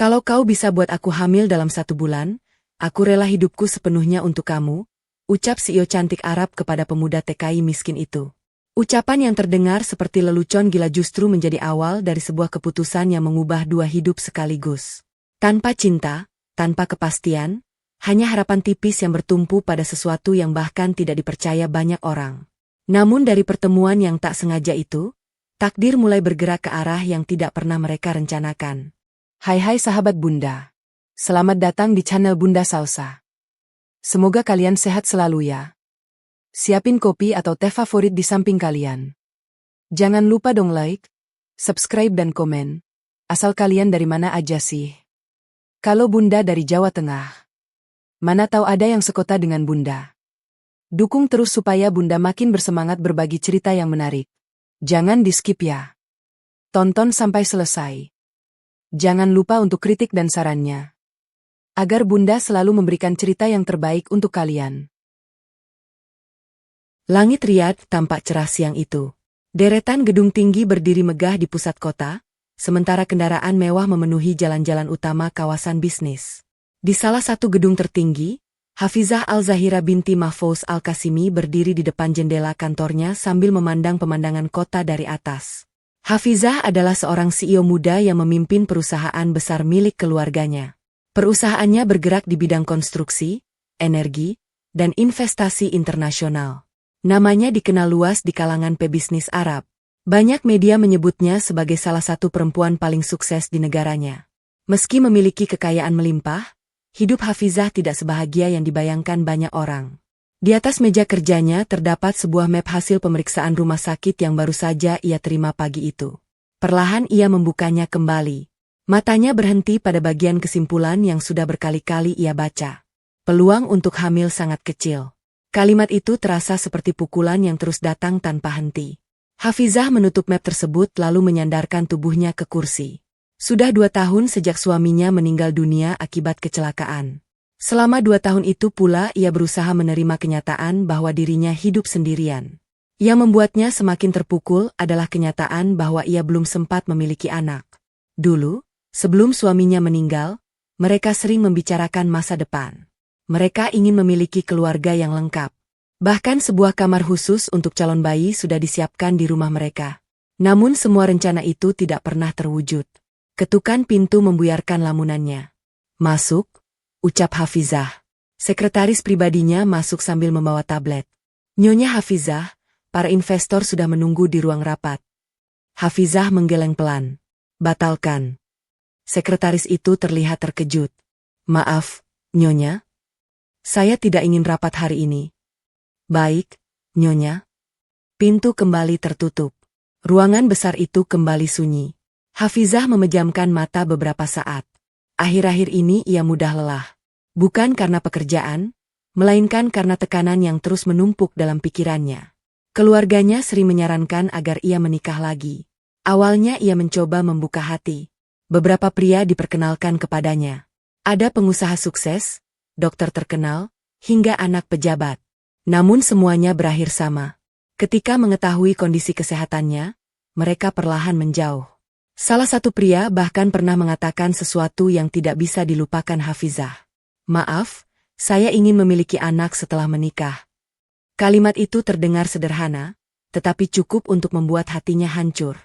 Kalau kau bisa buat aku hamil dalam 1 bulan, aku rela hidupku sepenuhnya untuk kamu, ucap CEO cantik Arab kepada pemuda TKI miskin itu. Ucapan yang terdengar seperti lelucon gila justru menjadi awal dari sebuah keputusan yang mengubah 2 hidup sekaligus. Tanpa cinta, tanpa kepastian, hanya harapan tipis yang bertumpu pada sesuatu yang bahkan tidak dipercaya banyak orang. Namun dari pertemuan yang tak sengaja itu, takdir mulai bergerak ke arah yang tidak pernah mereka rencanakan. Hai sahabat Bunda. Selamat datang di channel Bunda Salsa. Semoga kalian sehat selalu ya. Siapin kopi atau teh favorit di samping kalian. Jangan lupa dong like, subscribe dan komen. Asal kalian dari mana aja sih? Kalau Bunda dari Jawa Tengah. Mana tahu ada yang sekota dengan Bunda. Dukung terus supaya Bunda makin bersemangat berbagi cerita yang menarik. Jangan di-skip ya. Tonton sampai selesai. Jangan lupa untuk kritik dan sarannya. Agar Bunda selalu memberikan cerita yang terbaik untuk kalian. Langit Riyadh tampak cerah siang itu. Deretan gedung tinggi berdiri megah di pusat kota, sementara kendaraan mewah memenuhi jalan-jalan utama kawasan bisnis. Di salah satu gedung tertinggi, Hafizah Al-Zahira binti Mahfouz Al-Qasimi berdiri di depan jendela kantornya sambil memandang pemandangan kota dari atas. Hafizah adalah seorang CEO muda yang memimpin perusahaan besar milik keluarganya. Perusahaannya bergerak di bidang konstruksi, energi, dan investasi internasional. Namanya dikenal luas di kalangan pebisnis Arab. Banyak media menyebutnya sebagai salah satu perempuan paling sukses di negaranya. Meski memiliki kekayaan melimpah, hidup Hafizah tidak sebahagia yang dibayangkan banyak orang. Di atas meja kerjanya terdapat sebuah map hasil pemeriksaan rumah sakit yang baru saja ia terima pagi itu. Perlahan ia membukanya kembali. Matanya berhenti pada bagian kesimpulan yang sudah berkali-kali ia baca. Peluang untuk hamil sangat kecil. Kalimat itu terasa seperti pukulan yang terus datang tanpa henti. Hafizah menutup map tersebut lalu menyandarkan tubuhnya ke kursi. Sudah 2 tahun sejak suaminya meninggal dunia akibat kecelakaan. Selama 2 tahun itu pula ia berusaha menerima kenyataan bahwa dirinya hidup sendirian. Yang membuatnya semakin terpukul adalah kenyataan bahwa ia belum sempat memiliki anak. Dulu, sebelum suaminya meninggal, mereka sering membicarakan masa depan. Mereka ingin memiliki keluarga yang lengkap. Bahkan sebuah kamar khusus untuk calon bayi sudah disiapkan di rumah mereka. Namun semua rencana itu tidak pernah terwujud. Ketukan pintu membuyarkan lamunannya. "Masuk," ucap Hafizah. Sekretaris pribadinya masuk sambil membawa tablet. "Nyonya Hafizah, para investor sudah menunggu di ruang rapat." Hafizah menggeleng pelan. "Batalkan." Sekretaris itu terlihat terkejut. "Maaf, Nyonya. Saya tidak ingin rapat hari ini." "Baik, Nyonya." Pintu kembali tertutup. Ruangan besar itu kembali sunyi. Hafizah memejamkan mata beberapa saat. Akhir-akhir ini ia mudah lelah. Bukan karena pekerjaan, melainkan karena tekanan yang terus menumpuk dalam pikirannya. Keluarganya sering menyarankan agar ia menikah lagi. Awalnya ia mencoba membuka hati. Beberapa pria diperkenalkan kepadanya. Ada pengusaha sukses, dokter terkenal, hingga anak pejabat. Namun semuanya berakhir sama. Ketika mengetahui kondisi kesehatannya, mereka perlahan menjauh. Salah satu pria bahkan pernah mengatakan sesuatu yang tidak bisa dilupakan Hafizah. "Maaf, saya ingin memiliki anak setelah menikah." Kalimat itu terdengar sederhana, tetapi cukup untuk membuat hatinya hancur.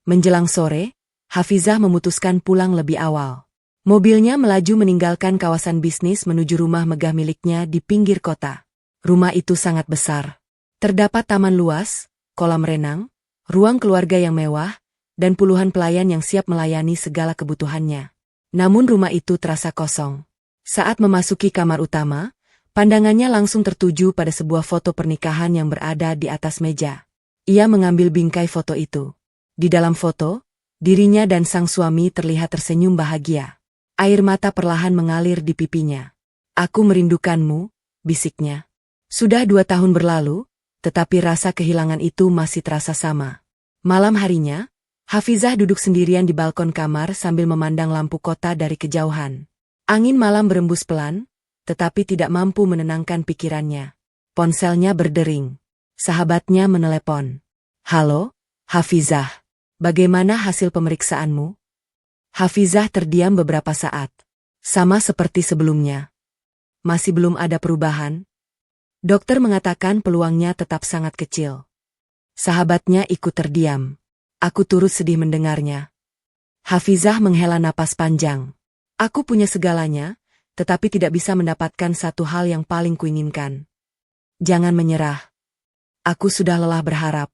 Menjelang sore, Hafizah memutuskan pulang lebih awal. Mobilnya melaju meninggalkan kawasan bisnis menuju rumah megah miliknya di pinggir kota. Rumah itu sangat besar. Terdapat taman luas, kolam renang, ruang keluarga yang mewah, dan puluhan pelayan yang siap melayani segala kebutuhannya. Namun rumah itu terasa kosong. Saat memasuki kamar utama, pandangannya langsung tertuju pada sebuah foto pernikahan yang berada di atas meja. Ia mengambil bingkai foto itu. Di dalam foto, dirinya dan sang suami terlihat tersenyum bahagia. Air mata perlahan mengalir di pipinya. "Aku merindukanmu," bisiknya. Sudah 2 tahun berlalu, tetapi rasa kehilangan itu masih terasa sama. Malam harinya, Hafizah duduk sendirian di balkon kamar sambil memandang lampu kota dari kejauhan. Angin malam berembus pelan, tetapi tidak mampu menenangkan pikirannya. Ponselnya berdering. Sahabatnya menelepon. "Halo, Hafizah. Bagaimana hasil pemeriksaanmu?" Hafizah terdiam beberapa saat. Sama seperti sebelumnya. Masih belum ada perubahan? Dokter mengatakan peluangnya tetap sangat kecil. Sahabatnya ikut terdiam. Aku turut sedih mendengarnya. Hafizah menghela napas panjang. Aku punya segalanya, tetapi tidak bisa mendapatkan satu hal yang paling kuinginkan. Jangan menyerah. Aku sudah lelah berharap.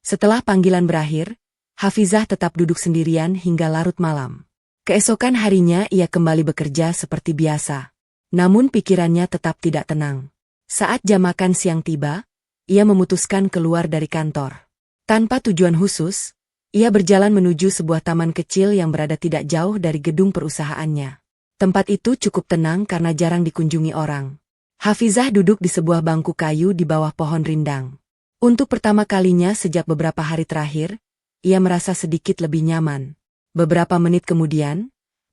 Setelah panggilan berakhir, Hafizah tetap duduk sendirian hingga larut malam. Keesokan harinya ia kembali bekerja seperti biasa. Namun pikirannya tetap tidak tenang. Saat jam makan siang tiba, ia memutuskan keluar dari kantor. Tanpa tujuan khusus, ia berjalan menuju sebuah taman kecil yang berada tidak jauh dari gedung perusahaannya. Tempat itu cukup tenang karena jarang dikunjungi orang. Hafizah duduk di sebuah bangku kayu di bawah pohon rindang. Untuk pertama kalinya sejak beberapa hari terakhir, ia merasa sedikit lebih nyaman. Beberapa menit kemudian,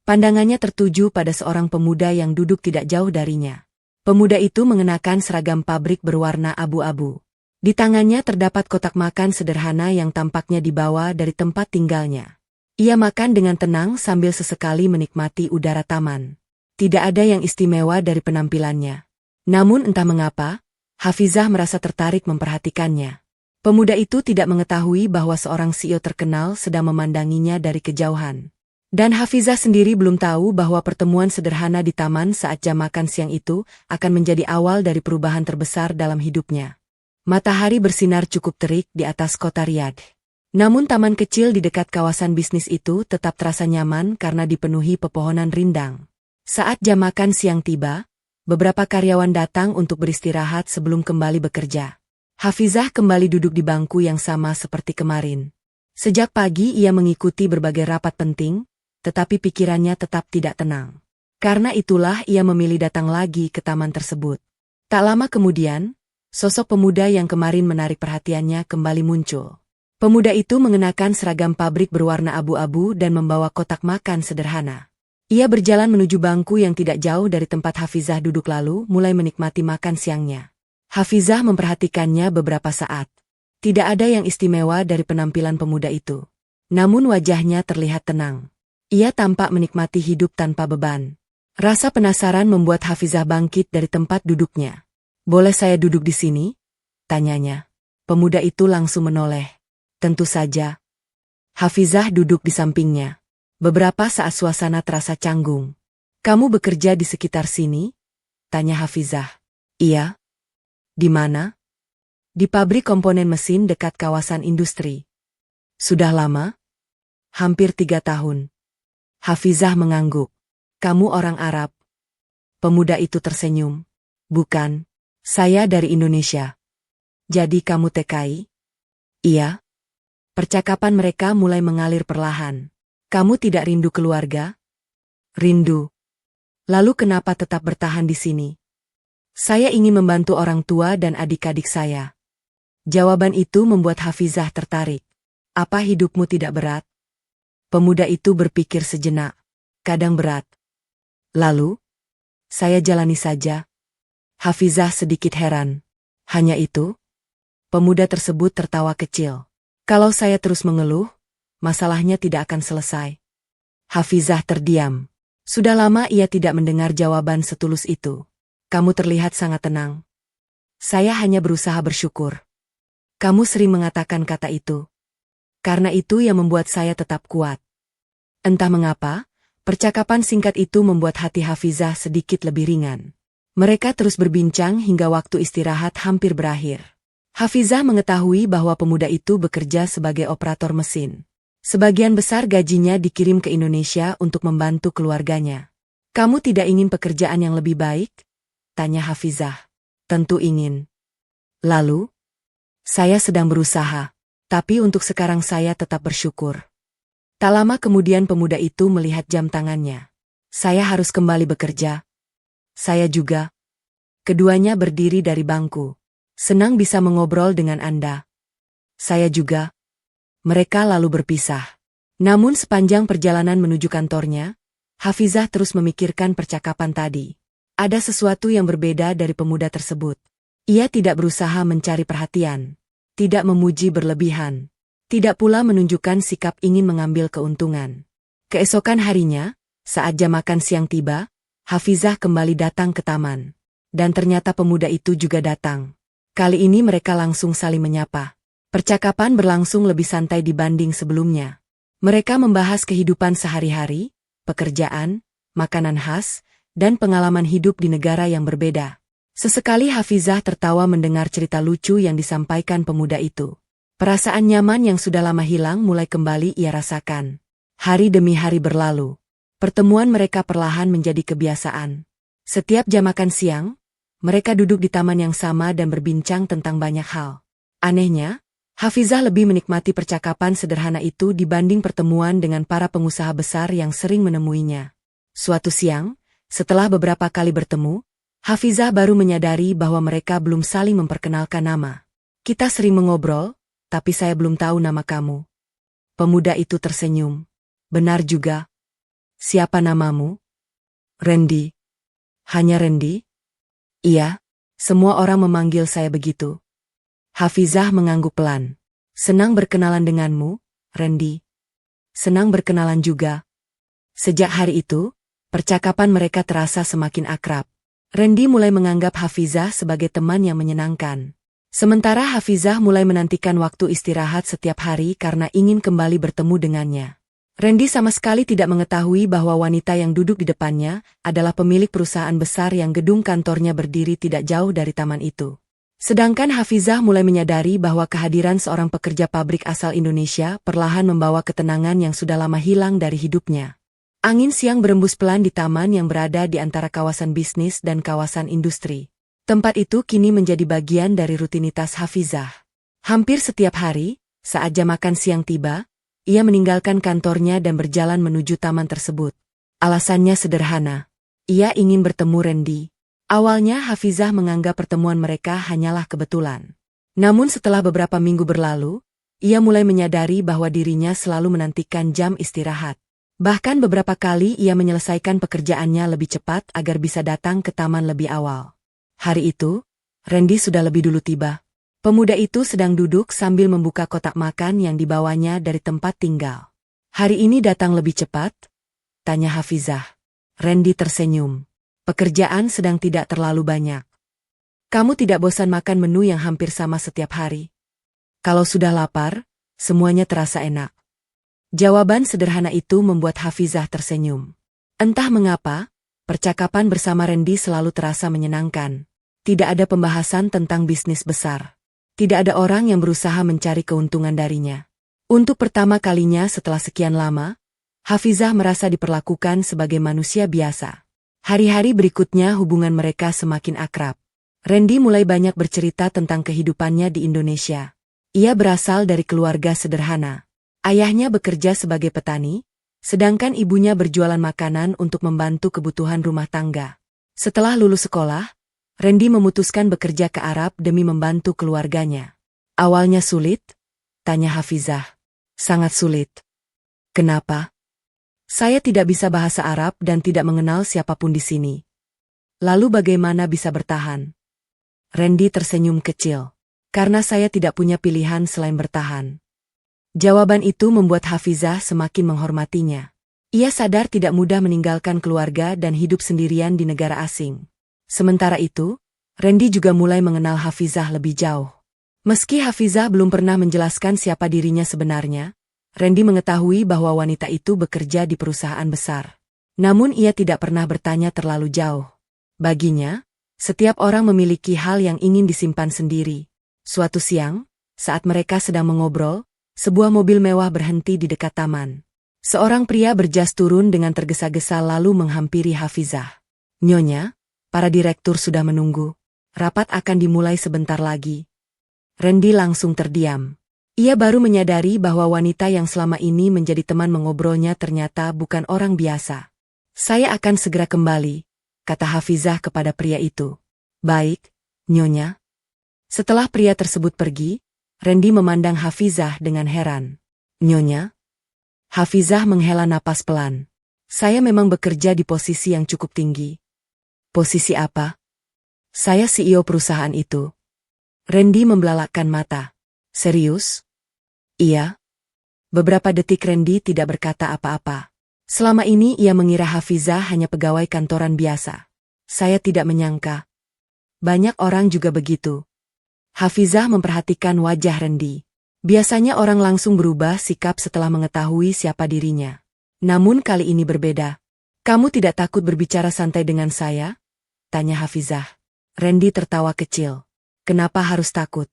pandangannya tertuju pada seorang pemuda yang duduk tidak jauh darinya. Pemuda itu mengenakan seragam pabrik berwarna abu-abu. Di tangannya terdapat kotak makan sederhana yang tampaknya dibawa dari tempat tinggalnya. Ia makan dengan tenang sambil sesekali menikmati udara taman. Tidak ada yang istimewa dari penampilannya. Namun entah mengapa, Hafizah merasa tertarik memperhatikannya. Pemuda itu tidak mengetahui bahwa seorang CEO terkenal sedang memandanginya dari kejauhan. Dan Hafizah sendiri belum tahu bahwa pertemuan sederhana di taman saat jam makan siang itu akan menjadi awal dari perubahan terbesar dalam hidupnya. Matahari bersinar cukup terik di atas kota Riyadh. Namun taman kecil di dekat kawasan bisnis itu tetap terasa nyaman karena dipenuhi pepohonan rindang. Saat jam makan siang tiba, beberapa karyawan datang untuk beristirahat sebelum kembali bekerja. Hafizah kembali duduk di bangku yang sama seperti kemarin. Sejak pagi ia mengikuti berbagai rapat penting, tetapi pikirannya tetap tidak tenang. Karena itulah ia memilih datang lagi ke taman tersebut. Tak lama kemudian, sosok pemuda yang kemarin menarik perhatiannya kembali muncul. Pemuda itu mengenakan seragam pabrik berwarna abu-abu dan membawa kotak makan sederhana. Ia berjalan menuju bangku yang tidak jauh dari tempat Hafizah duduk lalu mulai menikmati makan siangnya. Hafizah memperhatikannya beberapa saat. Tidak ada yang istimewa dari penampilan pemuda itu. Namun wajahnya terlihat tenang. Ia tampak menikmati hidup tanpa beban. Rasa penasaran membuat Hafizah bangkit dari tempat duduknya. "Boleh saya duduk di sini?" tanyanya. Pemuda itu langsung menoleh. Tentu saja. Hafizah duduk di sampingnya. Beberapa saat suasana terasa canggung. "Kamu bekerja di sekitar sini?" tanya Hafizah. "Iya." "Di mana?" "Di pabrik komponen mesin dekat kawasan industri." "Sudah lama?" "Hampir 3 tahun." Hafizah mengangguk. "Kamu orang Arab?" Pemuda itu tersenyum. "Bukan. Saya dari Indonesia." "Jadi kamu TKI?" "Iya." Percakapan mereka mulai mengalir perlahan. "Kamu tidak rindu keluarga?" "Rindu." "Lalu kenapa tetap bertahan di sini?" "Saya ingin membantu orang tua dan adik-adik saya." Jawaban itu membuat Hafizah tertarik. "Apa hidupmu tidak berat?" Pemuda itu berpikir sejenak. "Kadang berat." "Lalu?" "Saya jalani saja." Hafizah sedikit heran. "Hanya itu?" Pemuda tersebut tertawa kecil. "Kalau saya terus mengeluh, masalahnya tidak akan selesai." Hafizah terdiam. Sudah lama ia tidak mendengar jawaban setulus itu. "Kamu terlihat sangat tenang." "Saya hanya berusaha bersyukur." "Kamu sering mengatakan kata itu. Karena itu yang membuat saya tetap kuat." Entah mengapa, percakapan singkat itu membuat hati Hafizah sedikit lebih ringan. Mereka terus berbincang hingga waktu istirahat hampir berakhir. Hafizah mengetahui bahwa pemuda itu bekerja sebagai operator mesin. Sebagian besar gajinya dikirim ke Indonesia untuk membantu keluarganya. "Kamu tidak ingin pekerjaan yang lebih baik?" tanya Hafizah. "Tentu ingin." "Lalu?" "Saya sedang berusaha. Tapi untuk sekarang saya tetap bersyukur." Tak lama kemudian pemuda itu melihat jam tangannya. "Saya harus kembali bekerja." "Saya juga." Keduanya berdiri dari bangku. "Senang bisa mengobrol dengan Anda." "Saya juga." Mereka lalu berpisah. Namun sepanjang perjalanan menuju kantornya, Hafizah terus memikirkan percakapan tadi. Ada sesuatu yang berbeda dari pemuda tersebut. Ia tidak berusaha mencari perhatian. Tidak memuji berlebihan. Tidak pula menunjukkan sikap ingin mengambil keuntungan. Keesokan harinya, saat jam makan siang tiba, Hafizah kembali datang ke taman. Dan ternyata pemuda itu juga datang. Kali ini mereka langsung saling menyapa. Percakapan berlangsung lebih santai dibanding sebelumnya. Mereka membahas kehidupan sehari-hari, pekerjaan, makanan khas, dan pengalaman hidup di negara yang berbeda. Sesekali Hafizah tertawa mendengar cerita lucu yang disampaikan pemuda itu. Perasaan nyaman yang sudah lama hilang mulai kembali ia rasakan. Hari demi hari berlalu. Pertemuan mereka perlahan menjadi kebiasaan. Setiap jam makan siang, mereka duduk di taman yang sama dan berbincang tentang banyak hal. Anehnya, Hafizah lebih menikmati percakapan sederhana itu dibanding pertemuan dengan para pengusaha besar yang sering menemuinya. Suatu siang, setelah beberapa kali bertemu, Hafizah baru menyadari bahwa mereka belum saling memperkenalkan nama. Kita sering mengobrol, tapi saya belum tahu nama kamu. Pemuda itu tersenyum. Benar juga. Siapa namamu? Randy. Hanya Randy? Iya, semua orang memanggil saya begitu. Hafizah mengangguk pelan. Senang berkenalan denganmu, Randy. Senang berkenalan juga. Sejak hari itu, percakapan mereka terasa semakin akrab. Randy mulai menganggap Hafizah sebagai teman yang menyenangkan. Sementara Hafizah mulai menantikan waktu istirahat setiap hari karena ingin kembali bertemu dengannya. Randy sama sekali tidak mengetahui bahwa wanita yang duduk di depannya adalah pemilik perusahaan besar yang gedung kantornya berdiri tidak jauh dari taman itu. Sedangkan Hafizah mulai menyadari bahwa kehadiran seorang pekerja pabrik asal Indonesia perlahan membawa ketenangan yang sudah lama hilang dari hidupnya. Angin siang berembus pelan di taman yang berada di antara kawasan bisnis dan kawasan industri. Tempat itu kini menjadi bagian dari rutinitas Hafizah. Hampir setiap hari, saat jam makan siang tiba, ia meninggalkan kantornya dan berjalan menuju taman tersebut. Alasannya sederhana. Ia ingin bertemu Randy. Awalnya Hafizah menganggap pertemuan mereka hanyalah kebetulan. Namun setelah beberapa minggu berlalu, ia mulai menyadari bahwa dirinya selalu menantikan jam istirahat. Bahkan beberapa kali ia menyelesaikan pekerjaannya lebih cepat agar bisa datang ke taman lebih awal. Hari itu, Randy sudah lebih dulu tiba. Pemuda itu sedang duduk sambil membuka kotak makan yang dibawanya dari tempat tinggal. Hari ini datang lebih cepat? Tanya Hafizah. Randy tersenyum. Pekerjaan sedang tidak terlalu banyak. Kamu tidak bosan makan menu yang hampir sama setiap hari? Kalau sudah lapar, semuanya terasa enak. Jawaban sederhana itu membuat Hafizah tersenyum. Entah mengapa, percakapan bersama Randy selalu terasa menyenangkan. Tidak ada pembahasan tentang bisnis besar. Tidak ada orang yang berusaha mencari keuntungan darinya. Untuk pertama kalinya setelah sekian lama, Hafizah merasa diperlakukan sebagai manusia biasa. Hari-hari berikutnya hubungan mereka semakin akrab. Randy mulai banyak bercerita tentang kehidupannya di Indonesia. Ia berasal dari keluarga sederhana. Ayahnya bekerja sebagai petani, sedangkan ibunya berjualan makanan untuk membantu kebutuhan rumah tangga. Setelah lulus sekolah, Randy memutuskan bekerja ke Arab demi membantu keluarganya. Awalnya sulit? Tanya Hafizah. Sangat sulit. Kenapa? Saya tidak bisa bahasa Arab dan tidak mengenal siapapun di sini. Lalu bagaimana bisa bertahan? Randy tersenyum kecil. Karena saya tidak punya pilihan selain bertahan. Jawaban itu membuat Hafizah semakin menghormatinya. Ia sadar tidak mudah meninggalkan keluarga dan hidup sendirian di negara asing. Sementara itu, Randy juga mulai mengenal Hafizah lebih jauh. Meski Hafizah belum pernah menjelaskan siapa dirinya sebenarnya, Randy mengetahui bahwa wanita itu bekerja di perusahaan besar. Namun ia tidak pernah bertanya terlalu jauh. Baginya, setiap orang memiliki hal yang ingin disimpan sendiri. Suatu siang, saat mereka sedang mengobrol, sebuah mobil mewah berhenti di dekat taman. Seorang pria berjas turun dengan tergesa-gesa lalu menghampiri Hafizah. Nyonya, para direktur sudah menunggu. Rapat akan dimulai sebentar lagi. Randy langsung terdiam. Ia baru menyadari bahwa wanita yang selama ini menjadi teman mengobrolnya ternyata bukan orang biasa. Saya akan segera kembali, kata Hafizah kepada pria itu. Baik, Nyonya. Setelah pria tersebut pergi, Randy memandang Hafizah dengan heran. Nyonya? Hafizah menghela napas pelan. Saya memang bekerja di posisi yang cukup tinggi. Posisi apa? Saya CEO perusahaan itu. Randy membelalakkan mata. Serius? Iya. Beberapa detik Randy tidak berkata apa-apa. Selama ini ia mengira Hafizah hanya pegawai kantoran biasa. Saya tidak menyangka. Banyak orang juga begitu. Hafizah memperhatikan wajah Randy. Biasanya orang langsung berubah sikap setelah mengetahui siapa dirinya. Namun kali ini berbeda. Kamu tidak takut berbicara santai dengan saya? Tanya Hafizah. Randy tertawa kecil. Kenapa harus takut?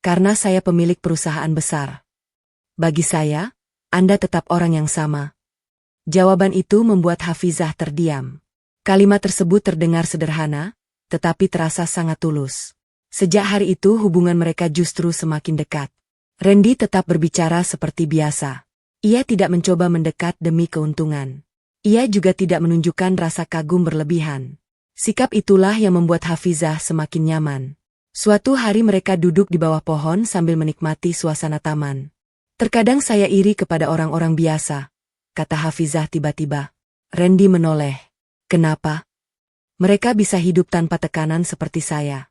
Karena saya pemilik perusahaan besar. Bagi saya, Anda tetap orang yang sama. Jawaban itu membuat Hafizah terdiam. Kalimat tersebut terdengar sederhana, tetapi terasa sangat tulus. Sejak hari itu hubungan mereka justru semakin dekat. Randy tetap berbicara seperti biasa. Ia tidak mencoba mendekat demi keuntungan. Ia juga tidak menunjukkan rasa kagum berlebihan. Sikap itulah yang membuat Hafizah semakin nyaman. Suatu hari mereka duduk di bawah pohon sambil menikmati suasana taman. Terkadang saya iri kepada orang-orang biasa, kata Hafizah tiba-tiba. Randy menoleh. Kenapa? Mereka bisa hidup tanpa tekanan seperti saya.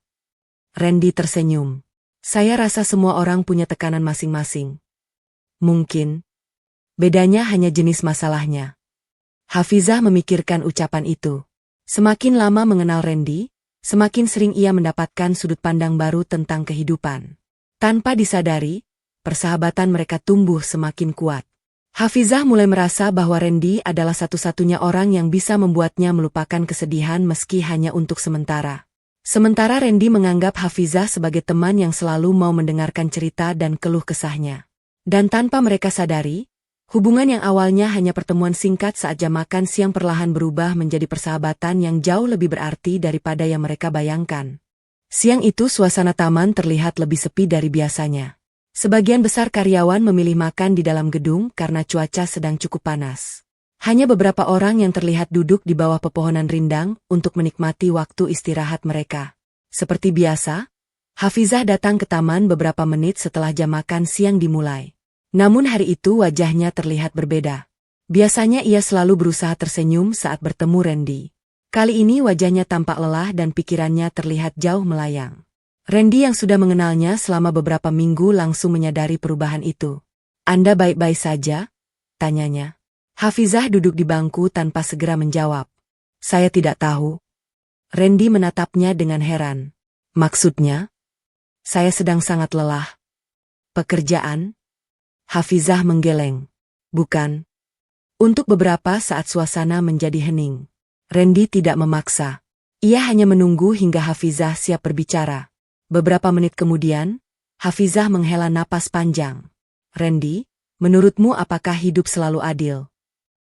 Randy tersenyum. Saya rasa semua orang punya tekanan masing-masing. Mungkin. Bedanya hanya jenis masalahnya. Hafizah memikirkan ucapan itu. Semakin lama mengenal Randy, semakin sering ia mendapatkan sudut pandang baru tentang kehidupan. Tanpa disadari, persahabatan mereka tumbuh semakin kuat. Hafizah mulai merasa bahwa Randy adalah satu-satunya orang yang bisa membuatnya melupakan kesedihan meski hanya untuk sementara. Sementara Randy menganggap Hafizah sebagai teman yang selalu mau mendengarkan cerita dan keluh kesahnya. Dan tanpa mereka sadari, hubungan yang awalnya hanya pertemuan singkat saat jam makan siang perlahan berubah menjadi persahabatan yang jauh lebih berarti daripada yang mereka bayangkan. Siang itu suasana taman terlihat lebih sepi dari biasanya. Sebagian besar karyawan memilih makan di dalam gedung karena cuaca sedang cukup panas. Hanya beberapa orang yang terlihat duduk di bawah pepohonan rindang untuk menikmati waktu istirahat mereka. Seperti biasa, Hafizah datang ke taman beberapa menit setelah jam makan siang dimulai. Namun hari itu wajahnya terlihat berbeda. Biasanya ia selalu berusaha tersenyum saat bertemu Randy. Kali ini wajahnya tampak lelah dan pikirannya terlihat jauh melayang. Randy yang sudah mengenalnya selama beberapa minggu langsung menyadari perubahan itu. Anda baik-baik saja? Tanyanya. Hafizah duduk di bangku tanpa segera menjawab. Saya tidak tahu. Randy menatapnya dengan heran. Maksudnya? Saya sedang sangat lelah. Pekerjaan? Hafizah menggeleng. Bukan. Untuk beberapa saat suasana menjadi hening. Randy tidak memaksa. Ia hanya menunggu hingga Hafizah siap berbicara. Beberapa menit kemudian, Hafizah menghela napas panjang. Randy, menurutmu apakah hidup selalu adil?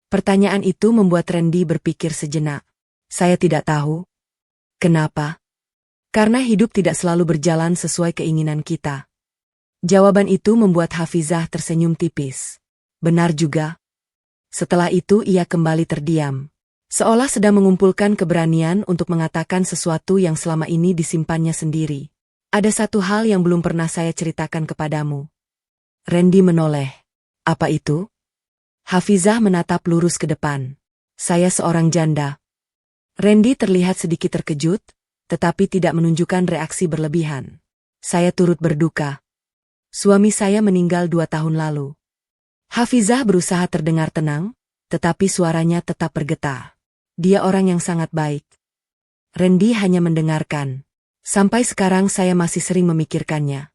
Pertanyaan itu membuat Randy berpikir sejenak. Saya tidak tahu. Kenapa? Karena hidup tidak selalu berjalan sesuai keinginan kita. Jawaban itu membuat Hafizah tersenyum tipis. Benar juga. Setelah itu ia kembali terdiam. Seolah sedang mengumpulkan keberanian untuk mengatakan sesuatu yang selama ini disimpannya sendiri. Ada satu hal yang belum pernah saya ceritakan kepadamu. Randy menoleh. Apa itu? Hafizah menatap lurus ke depan. Saya seorang janda. Randy terlihat sedikit terkejut, tetapi tidak menunjukkan reaksi berlebihan. Saya turut berduka. Suami saya meninggal 2 tahun lalu. Hafizah berusaha terdengar tenang, tetapi suaranya tetap bergetar. Dia orang yang sangat baik. Randy hanya mendengarkan. Sampai sekarang saya masih sering memikirkannya.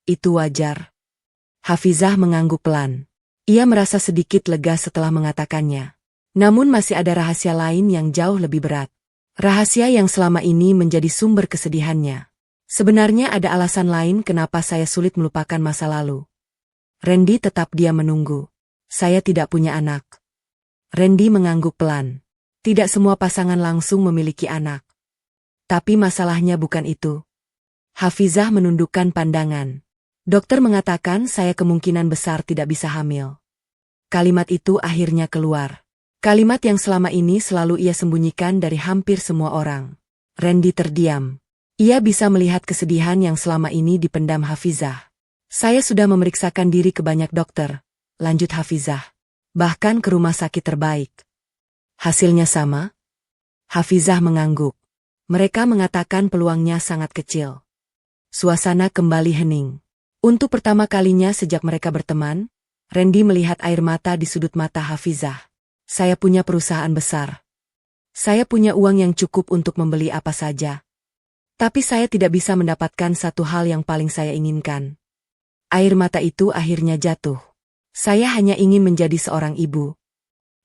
Itu wajar. Hafizah mengangguk pelan. Ia merasa sedikit lega setelah mengatakannya. Namun masih ada rahasia lain yang jauh lebih berat. Rahasia yang selama ini menjadi sumber kesedihannya. Sebenarnya ada alasan lain kenapa saya sulit melupakan masa lalu. Randy tetap diam menunggu. Saya tidak punya anak. Randy mengangguk pelan. Tidak semua pasangan langsung memiliki anak. Tapi masalahnya bukan itu. Hafizah menundukkan pandangan. Dokter mengatakan saya kemungkinan besar tidak bisa hamil. Kalimat itu akhirnya keluar. Kalimat yang selama ini selalu ia sembunyikan dari hampir semua orang. Randy terdiam. Ia bisa melihat kesedihan yang selama ini dipendam Hafizah. Saya sudah memeriksakan diri ke banyak dokter, lanjut Hafizah. Bahkan ke rumah sakit terbaik. Hasilnya sama? Hafizah mengangguk. Mereka mengatakan peluangnya sangat kecil. Suasana kembali hening. Untuk pertama kalinya sejak mereka berteman, Randy melihat air mata di sudut mata Hafizah. Saya punya perusahaan besar. Saya punya uang yang cukup untuk membeli apa saja. Tapi saya tidak bisa mendapatkan satu hal yang paling saya inginkan. Air mata itu akhirnya jatuh. Saya hanya ingin menjadi seorang ibu.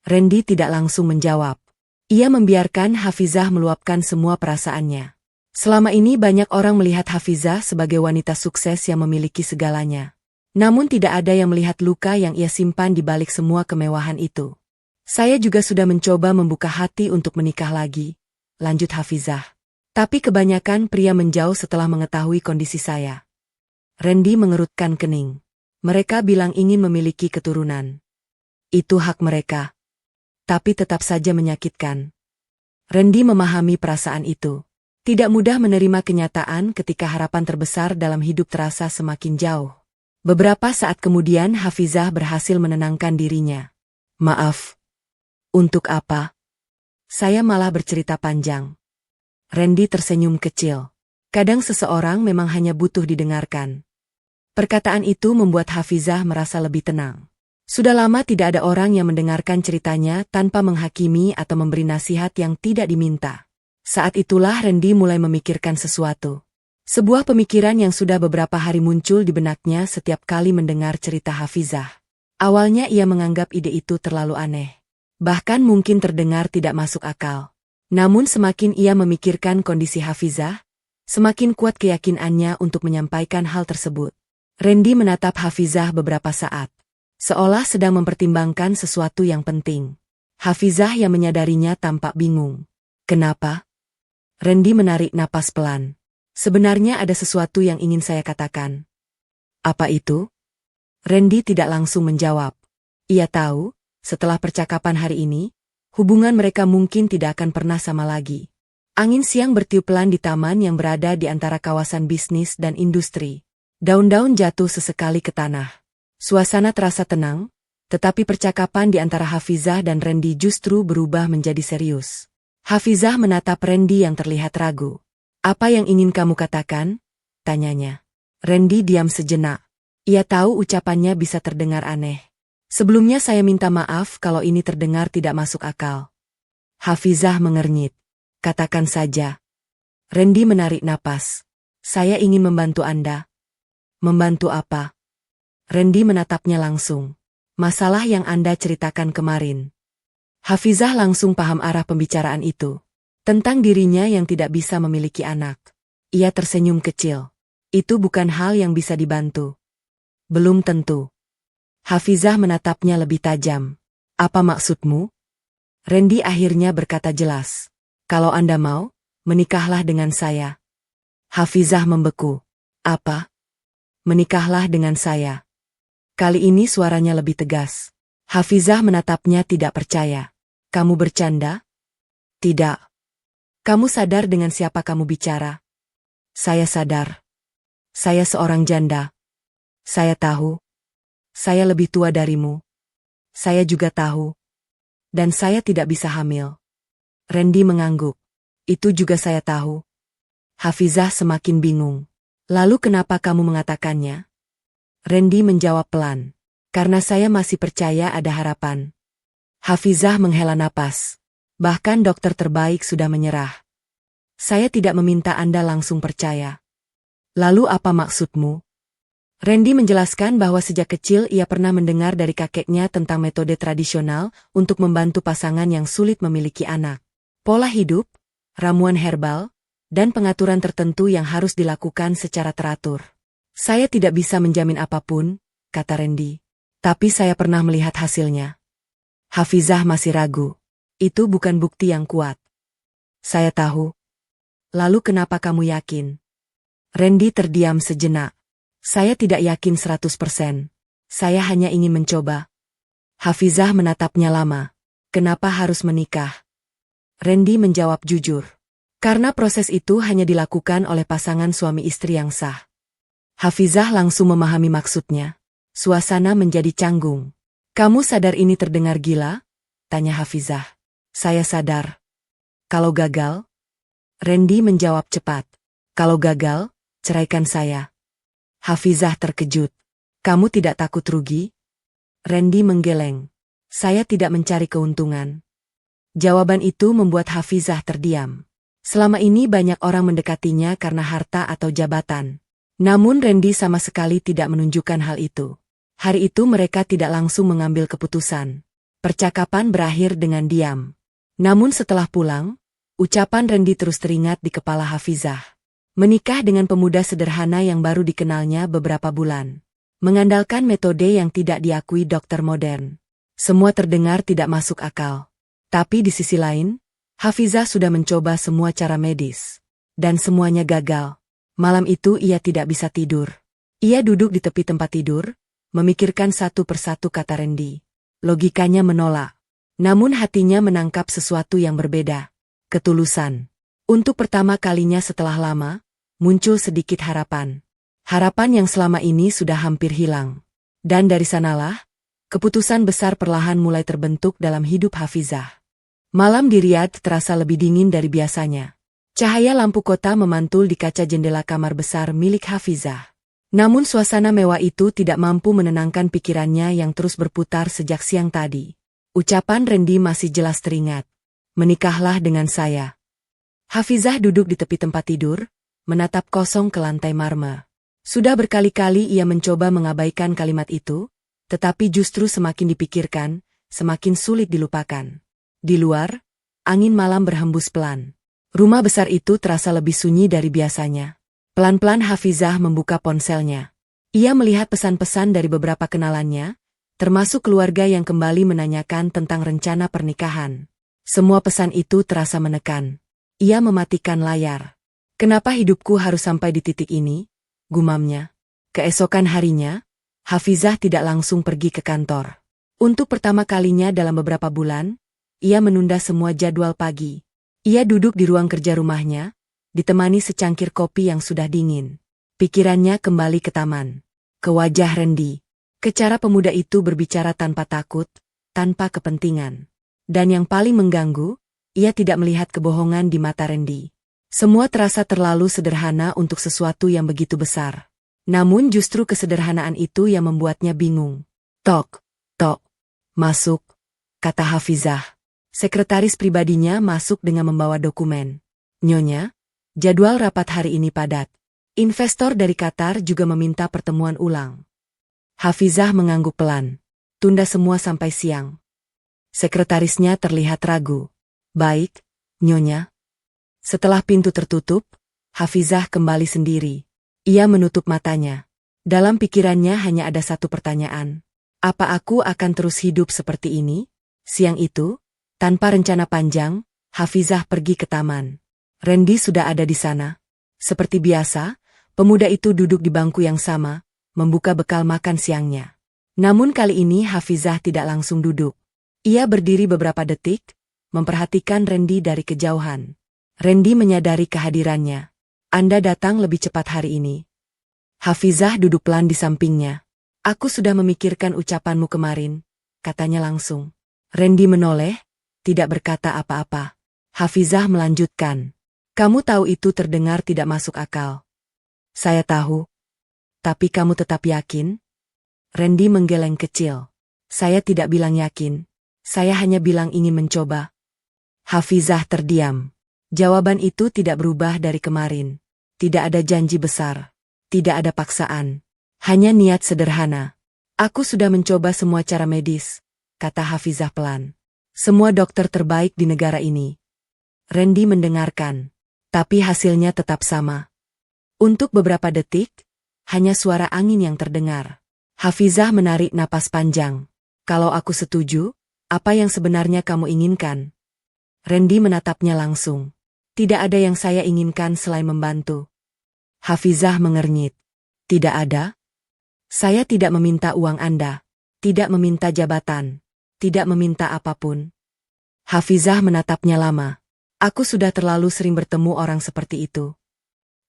Randy tidak langsung menjawab. Ia membiarkan Hafizah meluapkan semua perasaannya. Selama ini banyak orang melihat Hafizah sebagai wanita sukses yang memiliki segalanya. Namun tidak ada yang melihat luka yang ia simpan di balik semua kemewahan itu. Saya juga sudah mencoba membuka hati untuk menikah lagi, lanjut Hafizah. Tapi kebanyakan pria menjauh setelah mengetahui kondisi saya. Randy mengerutkan kening. Mereka bilang ingin memiliki keturunan. Itu hak mereka. Tapi tetap saja menyakitkan. Randy memahami perasaan itu. Tidak mudah menerima kenyataan ketika harapan terbesar dalam hidup terasa semakin jauh. Beberapa saat kemudian Hafizah berhasil menenangkan dirinya. Maaf. Untuk apa? Saya malah bercerita panjang. Randy tersenyum kecil. Kadang seseorang memang hanya butuh didengarkan. Perkataan itu membuat Hafizah merasa lebih tenang. Sudah lama tidak ada orang yang mendengarkan ceritanya tanpa menghakimi atau memberi nasihat yang tidak diminta. Saat itulah Randy mulai memikirkan sesuatu. Sebuah pemikiran yang sudah beberapa hari muncul di benaknya setiap kali mendengar cerita Hafizah. Awalnya ia menganggap ide itu terlalu aneh. Bahkan mungkin terdengar tidak masuk akal. Namun semakin ia memikirkan kondisi Hafizah, semakin kuat keyakinannya untuk menyampaikan hal tersebut. Randy menatap Hafizah beberapa saat. Seolah sedang mempertimbangkan sesuatu yang penting. Hafizah yang menyadarinya tampak bingung. Kenapa? Randy menarik napas pelan. Sebenarnya ada sesuatu yang ingin saya katakan. Apa itu? Randy tidak langsung menjawab. Ia tahu, setelah percakapan hari ini, hubungan mereka mungkin tidak akan pernah sama lagi. Angin siang bertiup pelan di taman yang berada di antara kawasan bisnis dan industri. Daun-daun jatuh sesekali ke tanah. Suasana terasa tenang, tetapi percakapan di antara Hafizah dan Randy justru berubah menjadi serius. Hafizah menatap Randy yang terlihat ragu. Apa yang ingin kamu katakan? Tanyanya. Randy diam sejenak. Ia tahu ucapannya bisa terdengar aneh. Sebelumnya saya minta maaf kalau ini terdengar tidak masuk akal. Hafizah mengernyit. Katakan saja. Randy menarik napas. Saya ingin membantu Anda. Membantu apa? Randy menatapnya langsung. Masalah yang Anda ceritakan kemarin. Hafizah langsung paham arah pembicaraan itu. Tentang dirinya yang tidak bisa memiliki anak. Ia tersenyum kecil. Itu bukan hal yang bisa dibantu. Belum tentu. Hafizah menatapnya lebih tajam. Apa maksudmu? Randy akhirnya berkata jelas. Kalau Anda mau, menikahlah dengan saya. Hafizah membeku. Apa? Menikahlah dengan saya. Kali ini suaranya lebih tegas. Hafizah menatapnya tidak percaya. Kamu bercanda? Tidak. Kamu sadar dengan siapa kamu bicara? Saya sadar. Saya seorang janda. Saya tahu. Saya lebih tua darimu. Saya juga tahu. Dan saya tidak bisa hamil. Randy mengangguk. Itu juga saya tahu. Hafizah semakin bingung. Lalu kenapa kamu mengatakannya? Randy menjawab pelan. Karena saya masih percaya ada harapan. Hafizah menghela napas. Bahkan dokter terbaik sudah menyerah. Saya tidak meminta Anda langsung percaya. Lalu apa maksudmu? Randy menjelaskan bahwa sejak kecil ia pernah mendengar dari kakeknya tentang metode tradisional untuk membantu pasangan yang sulit memiliki anak. Pola hidup, ramuan herbal, dan pengaturan tertentu yang harus dilakukan secara teratur. Saya tidak bisa menjamin apapun, kata Randy. Tapi saya pernah melihat hasilnya. Hafizah masih ragu. Itu bukan bukti yang kuat. Saya tahu. Lalu kenapa kamu yakin? Randy terdiam sejenak. Saya tidak yakin 100%. Saya hanya ingin mencoba. Hafizah menatapnya lama. Kenapa harus menikah? Randy menjawab jujur. Karena proses itu hanya dilakukan oleh pasangan suami istri yang sah. Hafizah langsung memahami maksudnya. Suasana menjadi canggung. Kamu sadar ini terdengar gila? Tanya Hafizah. Saya sadar. Kalau gagal? Randy menjawab cepat. Kalau gagal, ceraikan saya. Hafizah terkejut. Kamu tidak takut rugi? Randy menggeleng. Saya tidak mencari keuntungan. Jawaban itu membuat Hafizah terdiam. Selama ini banyak orang mendekatinya karena harta atau jabatan. Namun Randy sama sekali tidak menunjukkan hal itu. Hari itu mereka tidak langsung mengambil keputusan. Percakapan berakhir dengan diam. Namun setelah pulang, ucapan Randy terus teringat di kepala Hafizah. Menikah dengan pemuda sederhana yang baru dikenalnya beberapa bulan. Mengandalkan metode yang tidak diakui dokter modern. Semua terdengar tidak masuk akal. Tapi di sisi lain, Hafizah sudah mencoba semua cara medis. Dan semuanya gagal. Malam itu ia tidak bisa tidur. Ia duduk di tepi tempat tidur, memikirkan satu persatu kata Randy. Logikanya menolak. Namun hatinya menangkap sesuatu yang berbeda. Ketulusan. Untuk pertama kalinya setelah lama, muncul sedikit harapan. Harapan yang selama ini sudah hampir hilang. Dan dari sanalah, keputusan besar perlahan mulai terbentuk dalam hidup Hafizah. Malam di Riyadh terasa lebih dingin dari biasanya. Cahaya lampu kota memantul di kaca jendela kamar besar milik Hafizah. Namun suasana mewah itu tidak mampu menenangkan pikirannya yang terus berputar sejak siang tadi. Ucapan Randy masih jelas teringat. Menikahlah dengan saya. Hafizah duduk di tepi tempat tidur, menatap kosong ke lantai marmer. Sudah berkali-kali ia mencoba mengabaikan kalimat itu, tetapi justru semakin dipikirkan, semakin sulit dilupakan. Di luar, angin malam berhembus pelan. Rumah besar itu terasa lebih sunyi dari biasanya. Pelan-pelan Hafizah membuka ponselnya. Ia melihat pesan-pesan dari beberapa kenalannya, termasuk keluarga yang kembali menanyakan tentang rencana pernikahan. Semua pesan itu terasa menekan. Ia mematikan layar. Kenapa hidupku harus sampai di titik ini? Gumamnya. Keesokan harinya, Hafizah tidak langsung pergi ke kantor. Untuk pertama kalinya dalam beberapa bulan, ia menunda semua jadwal pagi. Ia duduk di ruang kerja rumahnya, ditemani secangkir kopi yang sudah dingin. Pikirannya kembali ke taman. Ke wajah Randy. Ke cara pemuda itu berbicara tanpa takut, tanpa kepentingan. Dan yang paling mengganggu, ia tidak melihat kebohongan di mata Randy. Semua terasa terlalu sederhana untuk sesuatu yang begitu besar. Namun justru kesederhanaan itu yang membuatnya bingung. Tok, tok, masuk, kata Hafizah. Sekretaris pribadinya masuk dengan membawa dokumen. Nyonya, jadwal rapat hari ini padat. Investor dari Qatar juga meminta pertemuan ulang. Hafizah mengangguk pelan. Tunda semua sampai siang. Sekretarisnya terlihat ragu. Baik, Nyonya. Setelah pintu tertutup, Hafizah kembali sendiri. Ia menutup matanya. Dalam pikirannya hanya ada satu pertanyaan. Apa aku akan terus hidup seperti ini? Siang itu, tanpa rencana panjang, Hafizah pergi ke taman. Randy sudah ada di sana. Seperti biasa, pemuda itu duduk di bangku yang sama, membuka bekal makan siangnya. Namun kali ini Hafizah tidak langsung duduk. Ia berdiri beberapa detik, memperhatikan Randy dari kejauhan. Randy menyadari kehadirannya. Anda datang lebih cepat hari ini. Hafizah duduk pelan di sampingnya. Aku sudah memikirkan ucapanmu kemarin, katanya langsung. Randy menoleh, tidak berkata apa-apa. Hafizah melanjutkan. Kamu tahu itu terdengar tidak masuk akal. Saya tahu. Tapi kamu tetap yakin? Randy menggeleng kecil. Saya tidak bilang yakin. Saya hanya bilang ingin mencoba. Hafizah terdiam. Jawaban itu tidak berubah dari kemarin. Tidak ada janji besar. Tidak ada paksaan. Hanya niat sederhana. Aku sudah mencoba semua cara medis, kata Hafizah pelan. Semua dokter terbaik di negara ini. Randy mendengarkan. Tapi hasilnya tetap sama. Untuk beberapa detik, hanya suara angin yang terdengar. Hafizah menarik napas panjang. Kalau aku setuju, apa yang sebenarnya kamu inginkan? Randy menatapnya langsung. Tidak ada yang saya inginkan selain membantu. Hafizah mengernyit. Tidak ada? Saya tidak meminta uang Anda. Tidak meminta jabatan. Tidak meminta apapun. Hafizah menatapnya lama. Aku sudah terlalu sering bertemu orang seperti itu.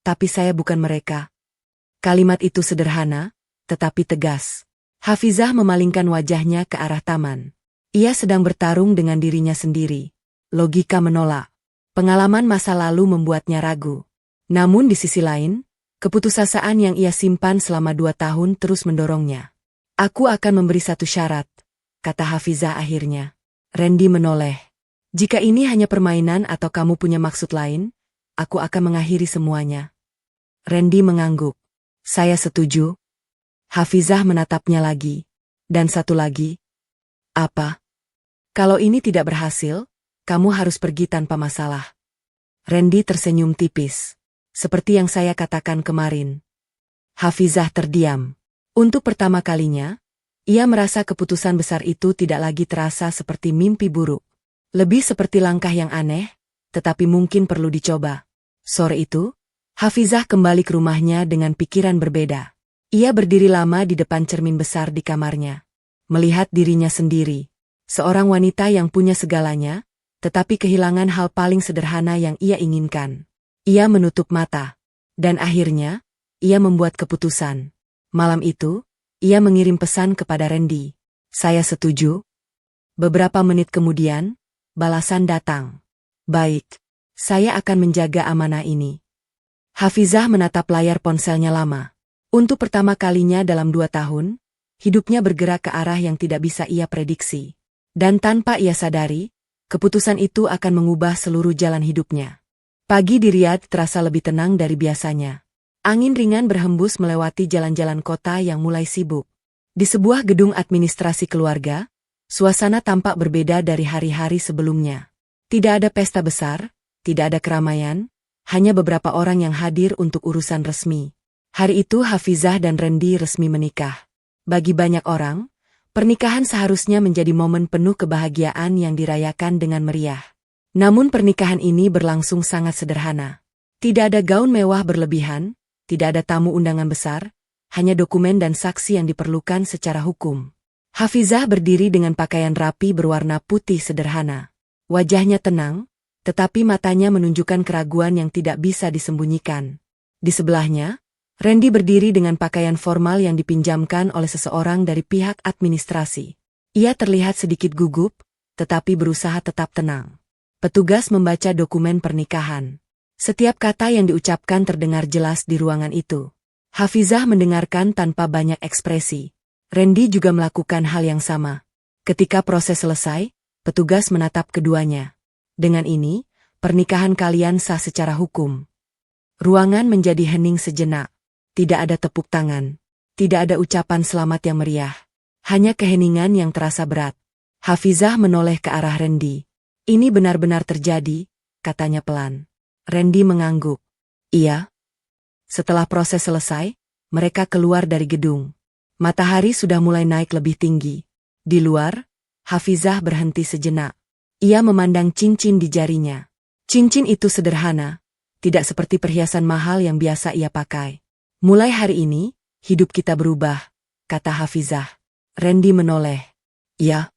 Tapi saya bukan mereka. Kalimat itu sederhana, tetapi tegas. Hafizah memalingkan wajahnya ke arah taman. Ia sedang bertarung dengan dirinya sendiri. Logika menolak. Pengalaman masa lalu membuatnya ragu. Namun di sisi lain, keputusasaan yang ia simpan selama 2 tahun terus mendorongnya. Aku akan memberi satu syarat. kata Hafizah akhirnya. Randy menoleh. Jika ini hanya permainan atau kamu punya maksud lain, aku akan mengakhiri semuanya. Randy mengangguk. Saya setuju. Hafizah menatapnya lagi. Dan satu lagi. Apa? Kalau ini tidak berhasil, kamu harus pergi tanpa masalah. Randy tersenyum tipis. Seperti yang saya katakan kemarin. Hafizah terdiam. Untuk pertama kalinya, ia merasa keputusan besar itu tidak lagi terasa seperti mimpi buruk. Lebih seperti langkah yang aneh, tetapi mungkin perlu dicoba. Sore itu, Hafizah kembali ke rumahnya dengan pikiran berbeda. Ia berdiri lama di depan cermin besar di kamarnya. Melihat dirinya sendiri. Seorang wanita yang punya segalanya, tetapi kehilangan hal paling sederhana yang ia inginkan. Ia menutup mata. Dan akhirnya, ia membuat keputusan. Malam itu, ia mengirim pesan kepada Randy. Saya setuju. Beberapa menit kemudian, balasan datang. Baik, saya akan menjaga amanah ini. Hafizah menatap layar ponselnya lama. Untuk pertama kalinya dalam 2 tahun, hidupnya bergerak ke arah yang tidak bisa ia prediksi. Dan tanpa ia sadari, keputusan itu akan mengubah seluruh jalan hidupnya. Pagi di Riyadh terasa lebih tenang dari biasanya. Angin ringan berhembus melewati jalan-jalan kota yang mulai sibuk. Di sebuah gedung administrasi keluarga, suasana tampak berbeda dari hari-hari sebelumnya. Tidak ada pesta besar, tidak ada keramaian, hanya beberapa orang yang hadir untuk urusan resmi. Hari itu Hafizah dan Randy resmi menikah. Bagi banyak orang, pernikahan seharusnya menjadi momen penuh kebahagiaan yang dirayakan dengan meriah. Namun pernikahan ini berlangsung sangat sederhana. Tidak ada gaun mewah berlebihan, tidak ada tamu undangan besar, hanya dokumen dan saksi yang diperlukan secara hukum. Hafizah berdiri dengan pakaian rapi berwarna putih sederhana. Wajahnya tenang, tetapi matanya menunjukkan keraguan yang tidak bisa disembunyikan. Di sebelahnya, Randy berdiri dengan pakaian formal yang dipinjamkan oleh seseorang dari pihak administrasi. Ia terlihat sedikit gugup, tetapi berusaha tetap tenang. Petugas membaca dokumen pernikahan. Setiap kata yang diucapkan terdengar jelas di ruangan itu. Hafizah mendengarkan tanpa banyak ekspresi. Randy juga melakukan hal yang sama. Ketika proses selesai, petugas menatap keduanya. Dengan ini, pernikahan kalian sah secara hukum. Ruangan menjadi hening sejenak. Tidak ada tepuk tangan. Tidak ada ucapan selamat yang meriah. Hanya keheningan yang terasa berat. Hafizah menoleh ke arah Randy. Ini benar-benar terjadi, katanya pelan. Randy mengangguk. Iya. Setelah proses selesai, mereka keluar dari gedung. Matahari sudah mulai naik lebih tinggi. Di luar, Hafizah berhenti sejenak. Ia memandang cincin di jarinya. Cincin itu sederhana, tidak seperti perhiasan mahal yang biasa ia pakai. Mulai hari ini, hidup kita berubah, kata Hafizah. Randy menoleh. Ya.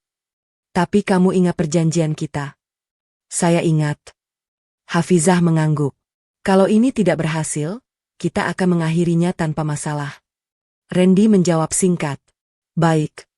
Tapi kamu ingat perjanjian kita? Saya ingat. Hafizah mengangguk. Kalau ini tidak berhasil, kita akan mengakhirinya tanpa masalah. Randy menjawab singkat. Baik.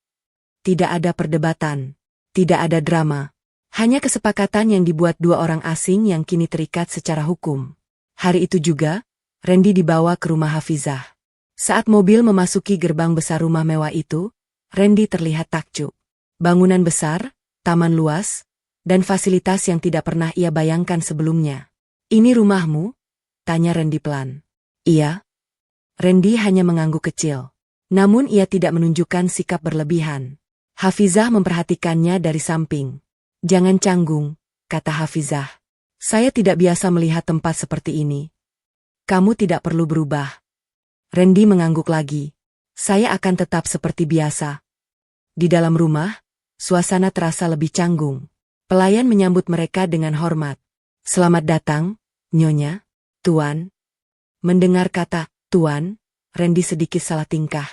Tidak ada perdebatan. Tidak ada drama. Hanya kesepakatan yang dibuat 2 orang asing yang kini terikat secara hukum. Hari itu juga, Randy dibawa ke rumah Hafizah. Saat mobil memasuki gerbang besar rumah mewah itu, Randy terlihat takjub. Bangunan besar, taman luas, dan fasilitas yang tidak pernah ia bayangkan sebelumnya. Ini rumahmu? Tanya Randy pelan. Iya. Randy hanya mengangguk kecil. Namun ia tidak menunjukkan sikap berlebihan. Hafizah memperhatikannya dari samping. Jangan canggung, kata Hafizah. Saya tidak biasa melihat tempat seperti ini. Kamu tidak perlu berubah. Randy mengangguk lagi. Saya akan tetap seperti biasa. Di dalam rumah, suasana terasa lebih canggung. Pelayan menyambut mereka dengan hormat. Selamat datang, Nyonya, Tuan. Mendengar kata, Tuan, Randy sedikit salah tingkah.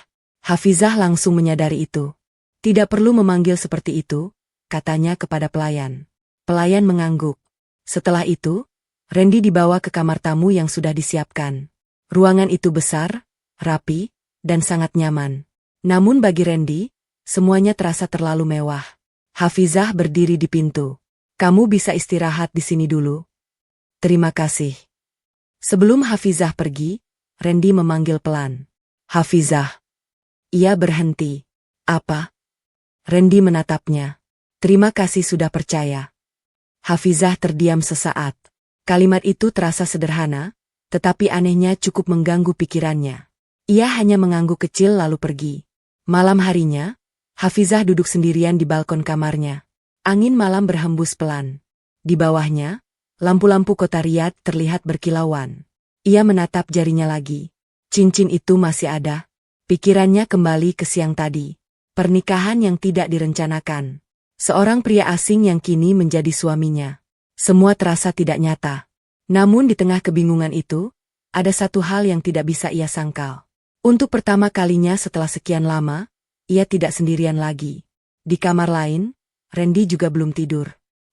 Hafizah langsung menyadari itu. Tidak perlu memanggil seperti itu, katanya kepada pelayan. Pelayan mengangguk. Setelah itu, Randy dibawa ke kamar tamu yang sudah disiapkan. Ruangan itu besar, rapi, dan sangat nyaman. Namun bagi Randy, semuanya terasa terlalu mewah. Hafizah berdiri di pintu. Kamu bisa istirahat di sini dulu. Terima kasih. Sebelum Hafizah pergi, Randy memanggil pelan. Hafizah. Ia berhenti. Apa? Randy menatapnya. Terima kasih sudah percaya. Hafizah terdiam sesaat. Kalimat itu terasa sederhana, tetapi anehnya cukup mengganggu pikirannya. Ia hanya mengangguk kecil lalu pergi. Malam harinya, Hafizah duduk sendirian di balkon kamarnya. Angin malam berhembus pelan. Di bawahnya, lampu-lampu kota Riyadh terlihat berkilauan. Ia menatap jarinya lagi. Cincin itu masih ada. Pikirannya kembali ke siang tadi. Pernikahan yang tidak direncanakan. Seorang pria asing yang kini menjadi suaminya. Semua terasa tidak nyata. Namun di tengah kebingungan itu, ada satu hal yang tidak bisa ia sangkal. Untuk pertama kalinya setelah sekian lama, ia tidak sendirian lagi. Di kamar lain, Randy juga belum tidur.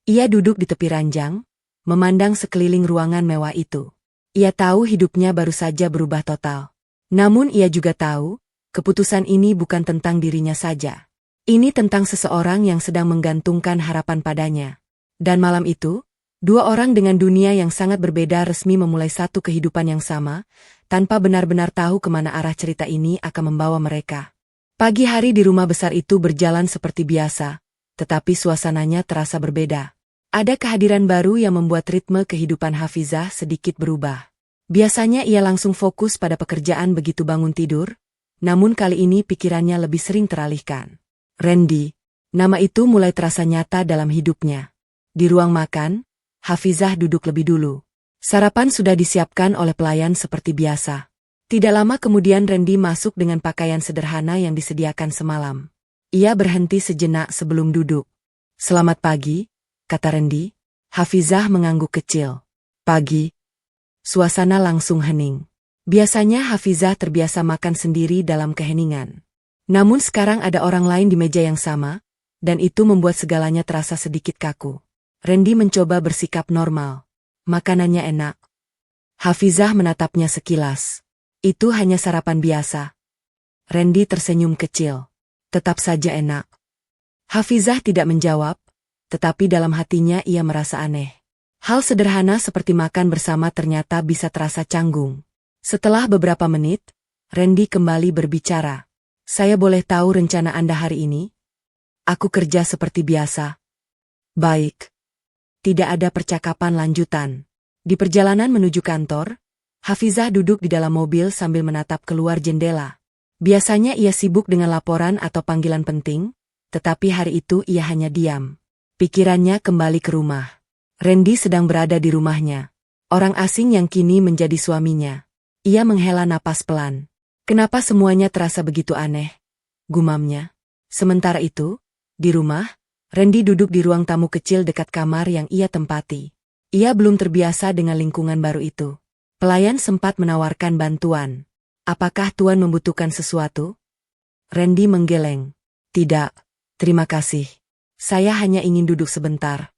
Ia duduk di tepi ranjang, memandang sekeliling ruangan mewah itu. Ia tahu hidupnya baru saja berubah total. Namun ia juga tahu, keputusan ini bukan tentang dirinya saja. Ini tentang seseorang yang sedang menggantungkan harapan padanya. Dan malam itu, dua orang dengan dunia yang sangat berbeda resmi memulai satu kehidupan yang sama, tanpa benar-benar tahu kemana arah cerita ini akan membawa mereka. Pagi hari di rumah besar itu berjalan seperti biasa, tetapi suasananya terasa berbeda. Ada kehadiran baru yang membuat ritme kehidupan Hafizah sedikit berubah. Biasanya ia langsung fokus pada pekerjaan begitu bangun tidur, namun kali ini pikirannya lebih sering teralihkan. Randy, nama itu mulai terasa nyata dalam hidupnya. Di ruang makan, Hafizah duduk lebih dulu. Sarapan sudah disiapkan oleh pelayan seperti biasa. Tidak lama kemudian Randy masuk dengan pakaian sederhana yang disediakan semalam. Ia berhenti sejenak sebelum duduk. Selamat pagi, kata Randy. Hafizah mengangguk kecil. Pagi. Suasana langsung hening. Biasanya Hafizah terbiasa makan sendiri dalam keheningan. Namun sekarang ada orang lain di meja yang sama, dan itu membuat segalanya terasa sedikit kaku. Randy mencoba bersikap normal. Makanannya enak. Hafizah menatapnya sekilas. Itu hanya sarapan biasa. Randy tersenyum kecil. Tetap saja enak. Hafizah tidak menjawab, tetapi dalam hatinya ia merasa aneh. Hal sederhana seperti makan bersama ternyata bisa terasa canggung. Setelah beberapa menit, Randy kembali berbicara. Saya boleh tahu rencana Anda hari ini? Aku kerja seperti biasa. Baik. Tidak ada percakapan lanjutan. Di perjalanan menuju kantor, Hafizah duduk di dalam mobil sambil menatap keluar jendela. Biasanya ia sibuk dengan laporan atau panggilan penting, tetapi hari itu ia hanya diam. Pikirannya kembali ke rumah. Randy sedang berada di rumahnya. Orang asing yang kini menjadi suaminya. Ia menghela napas pelan. Kenapa semuanya terasa begitu aneh? Gumamnya. Sementara itu, di rumah, Randy duduk di ruang tamu kecil dekat kamar yang ia tempati. Ia belum terbiasa dengan lingkungan baru itu. Pelayan sempat menawarkan bantuan. Apakah Tuan membutuhkan sesuatu? Randy menggeleng. Tidak, terima kasih. Saya hanya ingin duduk sebentar.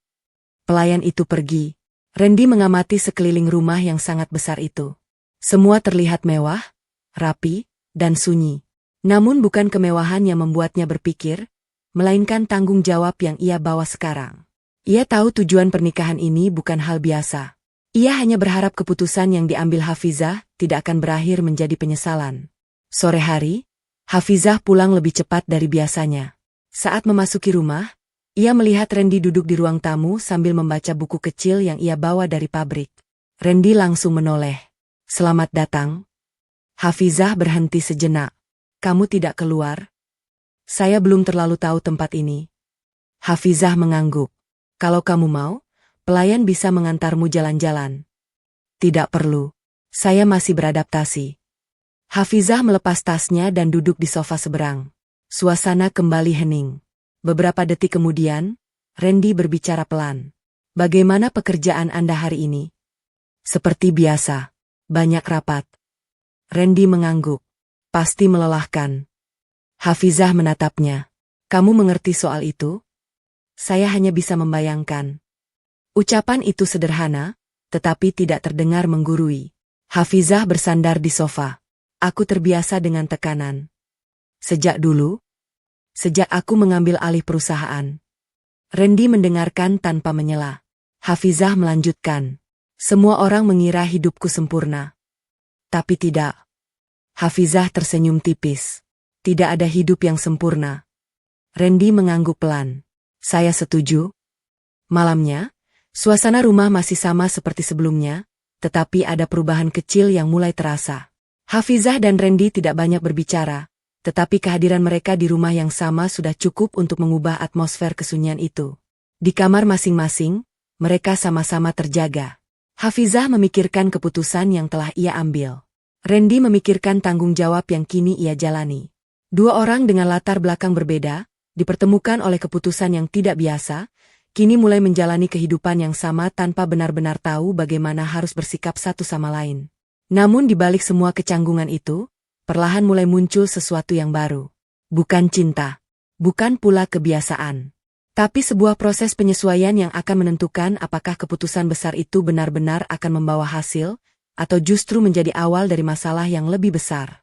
Pelayan itu pergi. Randy mengamati sekeliling rumah yang sangat besar itu. Semua terlihat mewah, rapi, dan sunyi. Namun bukan kemewahan yang membuatnya berpikir, melainkan tanggung jawab yang ia bawa sekarang. Ia tahu tujuan pernikahan ini bukan hal biasa. Ia hanya berharap keputusan yang diambil Hafizah tidak akan berakhir menjadi penyesalan. Sore hari, Hafizah pulang lebih cepat dari biasanya. Saat memasuki rumah, ia melihat Randy duduk di ruang tamu sambil membaca buku kecil yang ia bawa dari pabrik. Randy langsung menoleh. Selamat datang. Hafizah berhenti sejenak. Kamu tidak keluar? Saya belum terlalu tahu tempat ini. Hafizah mengangguk. Kalau kamu mau, pelayan bisa mengantarmu jalan-jalan. Tidak perlu. Saya masih beradaptasi. Hafizah melepas tasnya dan duduk di sofa seberang. Suasana kembali hening. Beberapa detik kemudian, Randy berbicara pelan. Bagaimana pekerjaan Anda hari ini? Seperti biasa. Banyak rapat. Randy mengangguk. Pasti melelahkan. Hafizah menatapnya. Kamu mengerti soal itu? Saya hanya bisa membayangkan. Ucapan itu sederhana, tetapi tidak terdengar menggurui. Hafizah bersandar di sofa. Aku terbiasa dengan tekanan. Sejak dulu? Sejak aku mengambil alih perusahaan. Randy mendengarkan tanpa menyela. Hafizah melanjutkan. Semua orang mengira hidupku sempurna. Tapi tidak. Hafizah tersenyum tipis. Tidak ada hidup yang sempurna. Randy mengangguk pelan. Saya setuju. Malamnya, suasana rumah masih sama seperti sebelumnya, tetapi ada perubahan kecil yang mulai terasa. Hafizah dan Randy tidak banyak berbicara, tetapi kehadiran mereka di rumah yang sama sudah cukup untuk mengubah atmosfer kesunyian itu. Di kamar masing-masing, mereka sama-sama terjaga. Hafizah memikirkan keputusan yang telah ia ambil. Randy memikirkan tanggung jawab yang kini ia jalani. Dua orang dengan latar belakang berbeda, dipertemukan oleh keputusan yang tidak biasa, kini mulai menjalani kehidupan yang sama tanpa benar-benar tahu bagaimana harus bersikap satu sama lain. Namun di balik semua kecanggungan itu, perlahan mulai muncul sesuatu yang baru. Bukan cinta. Bukan pula kebiasaan. Tapi sebuah proses penyesuaian yang akan menentukan apakah keputusan besar itu benar-benar akan membawa hasil, atau justru menjadi awal dari masalah yang lebih besar.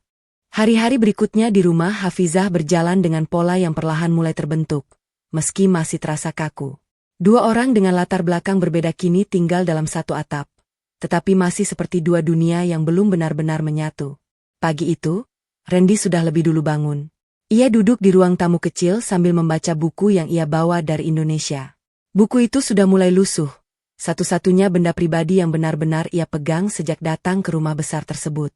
Hari-hari berikutnya di rumah Hafizah berjalan dengan pola yang perlahan mulai terbentuk, meski masih terasa kaku. Dua orang dengan latar belakang berbeda kini tinggal dalam satu atap, tetapi masih seperti dua dunia yang belum benar-benar menyatu. Pagi itu, Randy sudah lebih dulu bangun. Ia duduk di ruang tamu kecil sambil membaca buku yang ia bawa dari Indonesia. Buku itu sudah mulai lusuh, satu-satunya benda pribadi yang benar-benar ia pegang sejak datang ke rumah besar tersebut.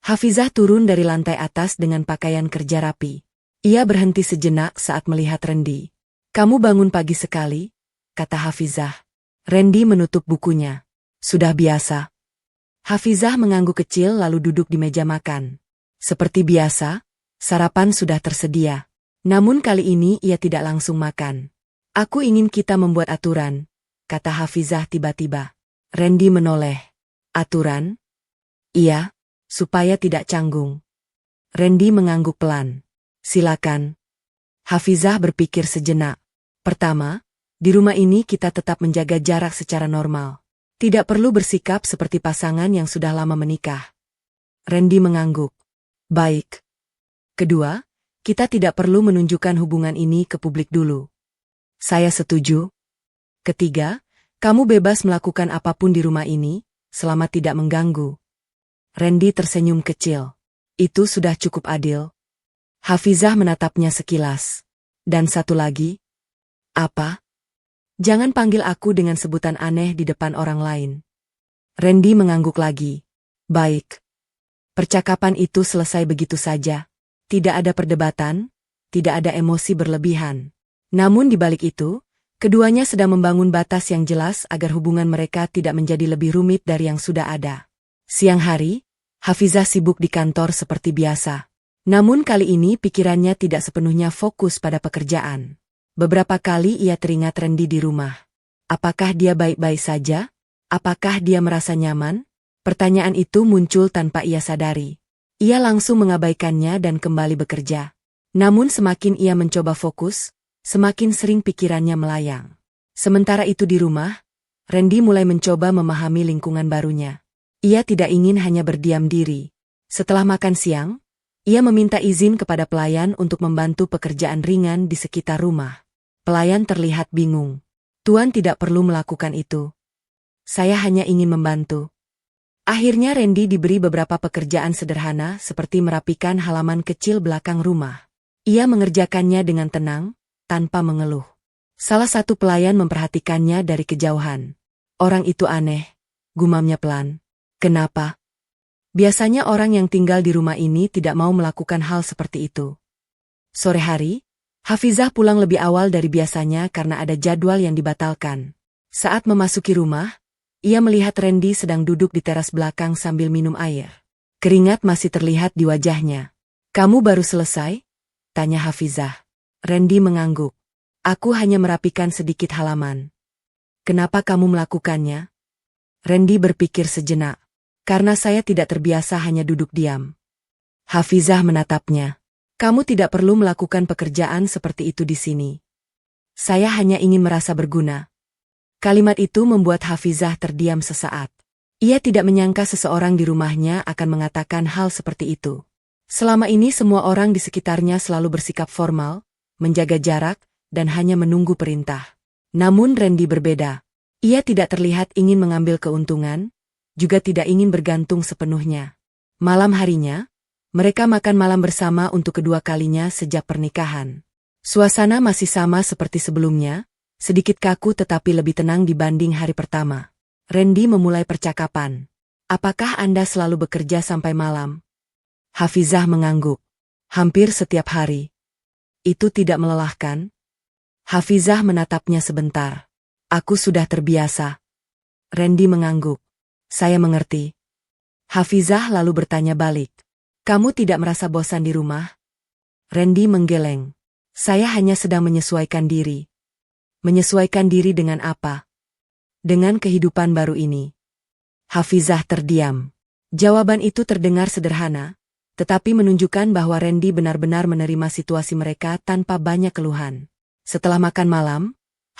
Hafizah turun dari lantai atas dengan pakaian kerja rapi. Ia berhenti sejenak saat melihat Randy. "Kamu bangun pagi sekali," kata Hafizah. Randy menutup bukunya. "Sudah biasa." Hafizah mengangguk kecil lalu duduk di meja makan. Seperti biasa, sarapan sudah tersedia. Namun kali ini ia tidak langsung makan. "Aku ingin kita membuat aturan," kata Hafizah tiba-tiba. Randy menoleh. "Aturan?" "Iya, supaya tidak canggung." Randy mengangguk pelan. "Silakan." Hafizah berpikir sejenak. "Pertama, di rumah ini kita tetap menjaga jarak secara normal. Tidak perlu bersikap seperti pasangan yang sudah lama menikah." Randy mengangguk. "Baik." "Kedua, kita tidak perlu menunjukkan hubungan ini ke publik dulu." "Saya setuju." "Ketiga, kamu bebas melakukan apapun di rumah ini, selama tidak mengganggu." Randy tersenyum kecil. "Itu sudah cukup adil." Hafizah menatapnya sekilas. "Dan satu lagi." "Apa?" "Jangan panggil aku dengan sebutan aneh di depan orang lain." Randy mengangguk lagi. "Baik." Percakapan itu selesai begitu saja. Tidak ada perdebatan, tidak ada emosi berlebihan. Namun di balik itu, keduanya sedang membangun batas yang jelas agar hubungan mereka tidak menjadi lebih rumit dari yang sudah ada. Siang hari, Hafizah sibuk di kantor seperti biasa. Namun kali ini pikirannya tidak sepenuhnya fokus pada pekerjaan. Beberapa kali ia teringat Randy di rumah. Apakah dia baik-baik saja? Apakah dia merasa nyaman? Pertanyaan itu muncul tanpa ia sadari. Ia langsung mengabaikannya dan kembali bekerja. Namun semakin ia mencoba fokus, semakin sering pikirannya melayang. Sementara itu di rumah, Randy mulai mencoba memahami lingkungan barunya. Ia tidak ingin hanya berdiam diri. Setelah makan siang, ia meminta izin kepada pelayan untuk membantu pekerjaan ringan di sekitar rumah. Pelayan terlihat bingung. "Tuan tidak perlu melakukan itu. Saya hanya ingin membantu." Akhirnya Randy diberi beberapa pekerjaan sederhana seperti merapikan halaman kecil belakang rumah. Ia mengerjakannya dengan tenang, tanpa mengeluh. Salah satu pelayan memperhatikannya dari kejauhan. "Orang itu aneh," gumamnya pelan. "Kenapa?" "Biasanya orang yang tinggal di rumah ini tidak mau melakukan hal seperti itu." Sore hari, Hafizah pulang lebih awal dari biasanya karena ada jadwal yang dibatalkan. Saat memasuki rumah, ia melihat Randy sedang duduk di teras belakang sambil minum air. Keringat masih terlihat di wajahnya. "Kamu baru selesai?" tanya Hafizah. Randy mengangguk. "Aku hanya merapikan sedikit halaman." "Kenapa kamu melakukannya?" Randy berpikir sejenak. "Karena saya tidak terbiasa hanya duduk diam." Hafizah menatapnya. "Kamu tidak perlu melakukan pekerjaan seperti itu di sini. Saya hanya ingin merasa berguna." Kalimat itu membuat Hafizah terdiam sesaat. Ia tidak menyangka seseorang di rumahnya akan mengatakan hal seperti itu. Selama ini semua orang di sekitarnya selalu bersikap formal, menjaga jarak, dan hanya menunggu perintah. Namun Randy berbeda. Ia tidak terlihat ingin mengambil keuntungan, juga tidak ingin bergantung sepenuhnya. Malam harinya, mereka makan malam bersama untuk kedua kalinya sejak pernikahan. Suasana masih sama seperti sebelumnya, sedikit kaku tetapi lebih tenang dibanding hari pertama. Randy memulai percakapan. Apakah Anda selalu bekerja sampai malam? Hafizah mengangguk. Hampir setiap hari. Itu tidak melelahkan? Hafizah menatapnya sebentar. Aku sudah terbiasa. Randy mengangguk. Saya mengerti. Hafizah lalu bertanya balik. Kamu tidak merasa bosan di rumah? Randy menggeleng. Saya hanya sedang menyesuaikan diri. Menyesuaikan diri dengan apa? Dengan kehidupan baru ini. Hafizah terdiam. Jawaban itu terdengar sederhana, tetapi menunjukkan bahwa Randy benar-benar menerima situasi mereka tanpa banyak keluhan. Setelah makan malam,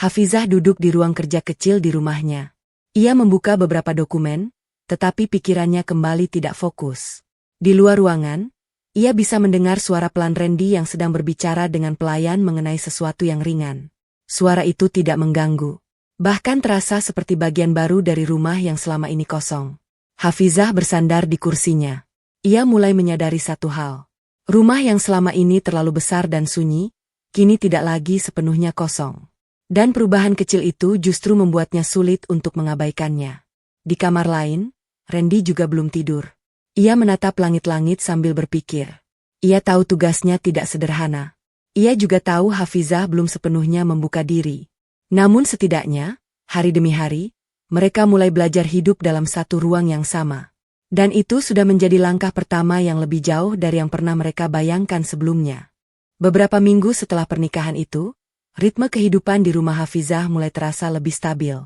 Hafizah duduk di ruang kerja kecil di rumahnya. Ia membuka beberapa dokumen, tetapi pikirannya kembali tidak fokus. Di luar ruangan, ia bisa mendengar suara pelan Randy yang sedang berbicara dengan pelayan mengenai sesuatu yang ringan. Suara itu tidak mengganggu. Bahkan terasa seperti bagian baru dari rumah yang selama ini kosong. Hafizah bersandar di kursinya. Ia mulai menyadari satu hal. Rumah yang selama ini terlalu besar dan sunyi, kini tidak lagi sepenuhnya kosong. Dan perubahan kecil itu justru membuatnya sulit untuk mengabaikannya. Di kamar lain, Randy juga belum tidur. Ia menatap langit-langit sambil berpikir. Ia tahu tugasnya tidak sederhana. Ia juga tahu Hafizah belum sepenuhnya membuka diri. Namun setidaknya, hari demi hari, mereka mulai belajar hidup dalam satu ruang yang sama. Dan itu sudah menjadi langkah pertama yang lebih jauh dari yang pernah mereka bayangkan sebelumnya. Beberapa minggu setelah pernikahan itu, ritme kehidupan di rumah Hafizah mulai terasa lebih stabil.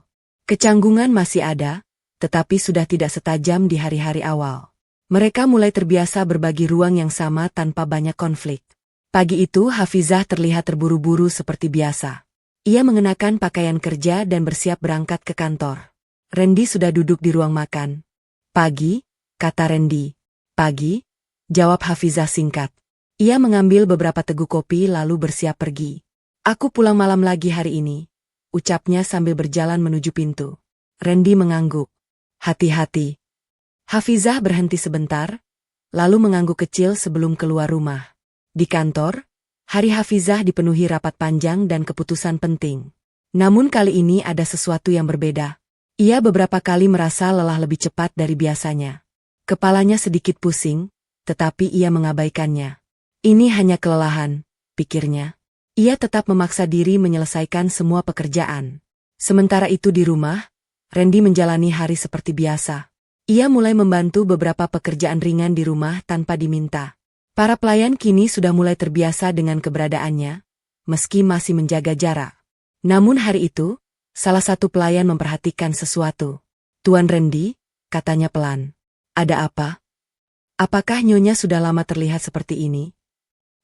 Kecanggungan masih ada, tetapi sudah tidak setajam di hari-hari awal. Mereka mulai terbiasa berbagi ruang yang sama tanpa banyak konflik. Pagi itu Hafizah terlihat terburu-buru seperti biasa. Ia mengenakan pakaian kerja dan bersiap berangkat ke kantor. Randy sudah duduk di ruang makan. Pagi, kata Randy. Pagi, jawab Hafizah singkat. Ia mengambil beberapa teguk kopi lalu bersiap pergi. Aku pulang malam lagi hari ini, ucapnya sambil berjalan menuju pintu. Randy mengangguk. Hati-hati. Hafizah berhenti sebentar, lalu mengangguk kecil sebelum keluar rumah. Di kantor, hari Hafizah dipenuhi rapat panjang dan keputusan penting. Namun kali ini ada sesuatu yang berbeda. Ia beberapa kali merasa lelah lebih cepat dari biasanya. Kepalanya sedikit pusing, tetapi ia mengabaikannya. Ini hanya kelelahan, pikirnya. Ia tetap memaksa diri menyelesaikan semua pekerjaan. Sementara itu di rumah, Randy menjalani hari seperti biasa. Ia mulai membantu beberapa pekerjaan ringan di rumah tanpa diminta. Para pelayan kini sudah mulai terbiasa dengan keberadaannya, meski masih menjaga jarak. Namun hari itu, salah satu pelayan memperhatikan sesuatu. Tuan Randy, katanya pelan. Ada apa? Apakah Nyonya sudah lama terlihat seperti ini?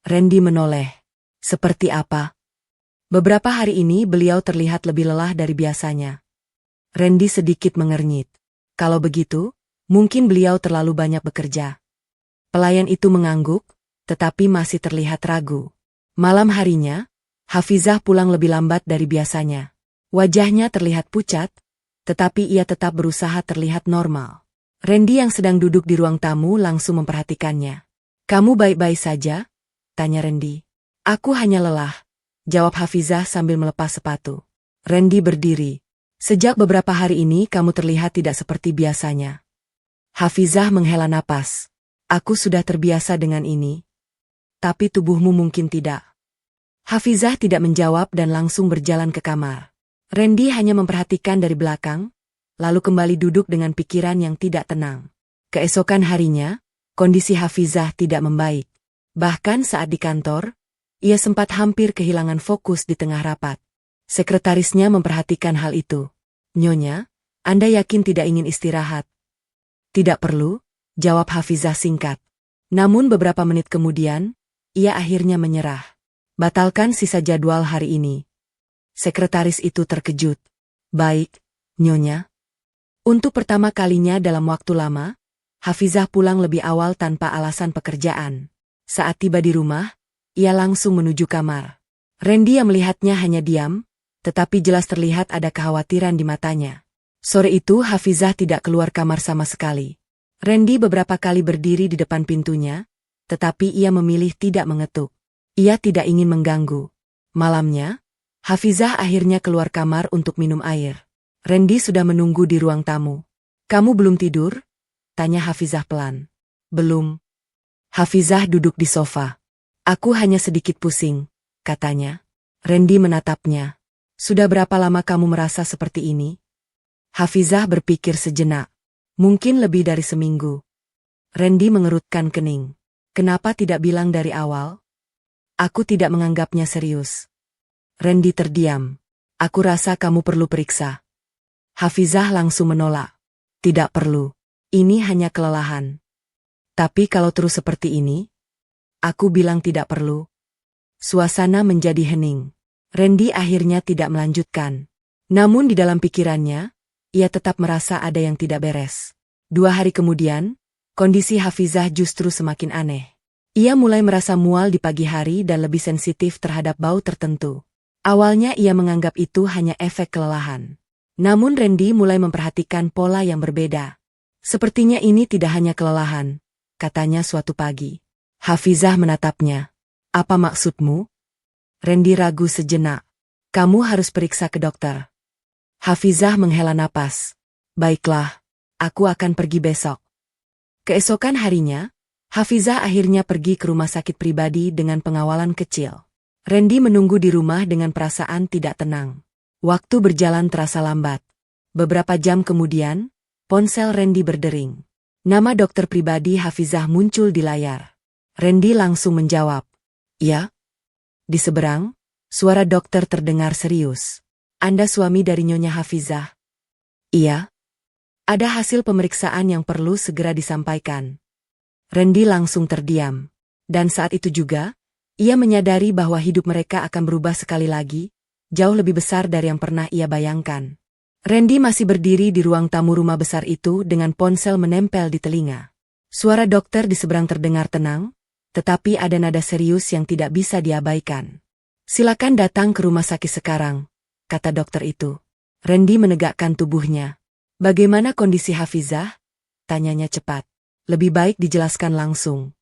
Randy menoleh. Seperti apa? Beberapa hari ini beliau terlihat lebih lelah dari biasanya. Randy sedikit mengernyit. Kalau begitu, mungkin beliau terlalu banyak bekerja. Pelayan itu mengangguk, tetapi masih terlihat ragu. Malam harinya, Hafizah pulang lebih lambat dari biasanya. Wajahnya terlihat pucat, tetapi ia tetap berusaha terlihat normal. Randy yang sedang duduk di ruang tamu langsung memperhatikannya. Kamu baik-baik saja? Tanya Randy. Aku hanya lelah, jawab Hafizah sambil melepas sepatu. Randy berdiri. Sejak beberapa hari ini kamu terlihat tidak seperti biasanya. Hafizah menghela napas. Aku sudah terbiasa dengan ini. Tapi tubuhmu mungkin tidak. Hafizah tidak menjawab dan langsung berjalan ke kamar. Randy hanya memperhatikan dari belakang, lalu kembali duduk dengan pikiran yang tidak tenang. Keesokan harinya, kondisi Hafizah tidak membaik. Bahkan saat di kantor, ia sempat hampir kehilangan fokus di tengah rapat. Sekretarisnya memperhatikan hal itu. Nyonya, Anda yakin tidak ingin istirahat? Tidak perlu, jawab Hafizah singkat. Namun beberapa menit kemudian, ia akhirnya menyerah. Batalkan sisa jadwal hari ini. Sekretaris itu terkejut. Baik, Nyonya. Untuk pertama kalinya dalam waktu lama, Hafizah pulang lebih awal tanpa alasan pekerjaan. Saat tiba di rumah, ia langsung menuju kamar. Randy yang melihatnya hanya diam, tetapi jelas terlihat ada kekhawatiran di matanya. Sore itu Hafizah tidak keluar kamar sama sekali. Randy beberapa kali berdiri di depan pintunya, tetapi ia memilih tidak mengetuk. Ia tidak ingin mengganggu. Malamnya, Hafizah akhirnya keluar kamar untuk minum air. Randy sudah menunggu di ruang tamu. "Kamu belum tidur?" tanya Hafizah pelan. "Belum." Hafizah duduk di sofa. "Aku hanya sedikit pusing," katanya. Randy menatapnya. "Sudah berapa lama kamu merasa seperti ini?" Hafizah berpikir sejenak. "Mungkin lebih dari seminggu." Randy mengerutkan kening. "Kenapa tidak bilang dari awal?" "Aku tidak menganggapnya serius." Randy terdiam. "Aku rasa kamu perlu periksa." Hafizah langsung menolak. "Tidak perlu. Ini hanya kelelahan." "Tapi kalau terus seperti ini?" "Aku bilang tidak perlu." Suasana menjadi hening. Randy akhirnya tidak melanjutkan. Namun di dalam pikirannya, ia tetap merasa ada yang tidak beres. 2 hari kemudian, kondisi Hafizah justru semakin aneh. Ia mulai merasa mual di pagi hari dan lebih sensitif terhadap bau tertentu. Awalnya ia menganggap itu hanya efek kelelahan. Namun Randy mulai memperhatikan pola yang berbeda. "Sepertinya ini tidak hanya kelelahan," katanya suatu pagi. Hafizah menatapnya. "Apa maksudmu?" Randy ragu sejenak. "Kamu harus periksa ke dokter." Hafizah menghela napas. "Baiklah, aku akan pergi besok." Keesokan harinya, Hafizah akhirnya pergi ke rumah sakit pribadi dengan pengawalan kecil. Randy menunggu di rumah dengan perasaan tidak tenang. Waktu berjalan terasa lambat. Beberapa jam kemudian, ponsel Randy berdering. Nama dokter pribadi Hafizah muncul di layar. Randy langsung menjawab. "Ya?" Di seberang, suara dokter terdengar serius. "Anda suami dari Nyonya Hafizah?" "Iya." "Ada hasil pemeriksaan yang perlu segera disampaikan." Randy langsung terdiam. Dan saat itu juga, ia menyadari bahwa hidup mereka akan berubah sekali lagi, jauh lebih besar dari yang pernah ia bayangkan. Randy masih berdiri di ruang tamu rumah besar itu dengan ponsel menempel di telinga. Suara dokter di seberang terdengar tenang, tetapi ada nada serius yang tidak bisa diabaikan. "Silakan datang ke rumah sakit sekarang," kata dokter itu. Randy menegakkan tubuhnya. "Bagaimana kondisi Hafizah?" tanyanya cepat. "Lebih baik dijelaskan langsung."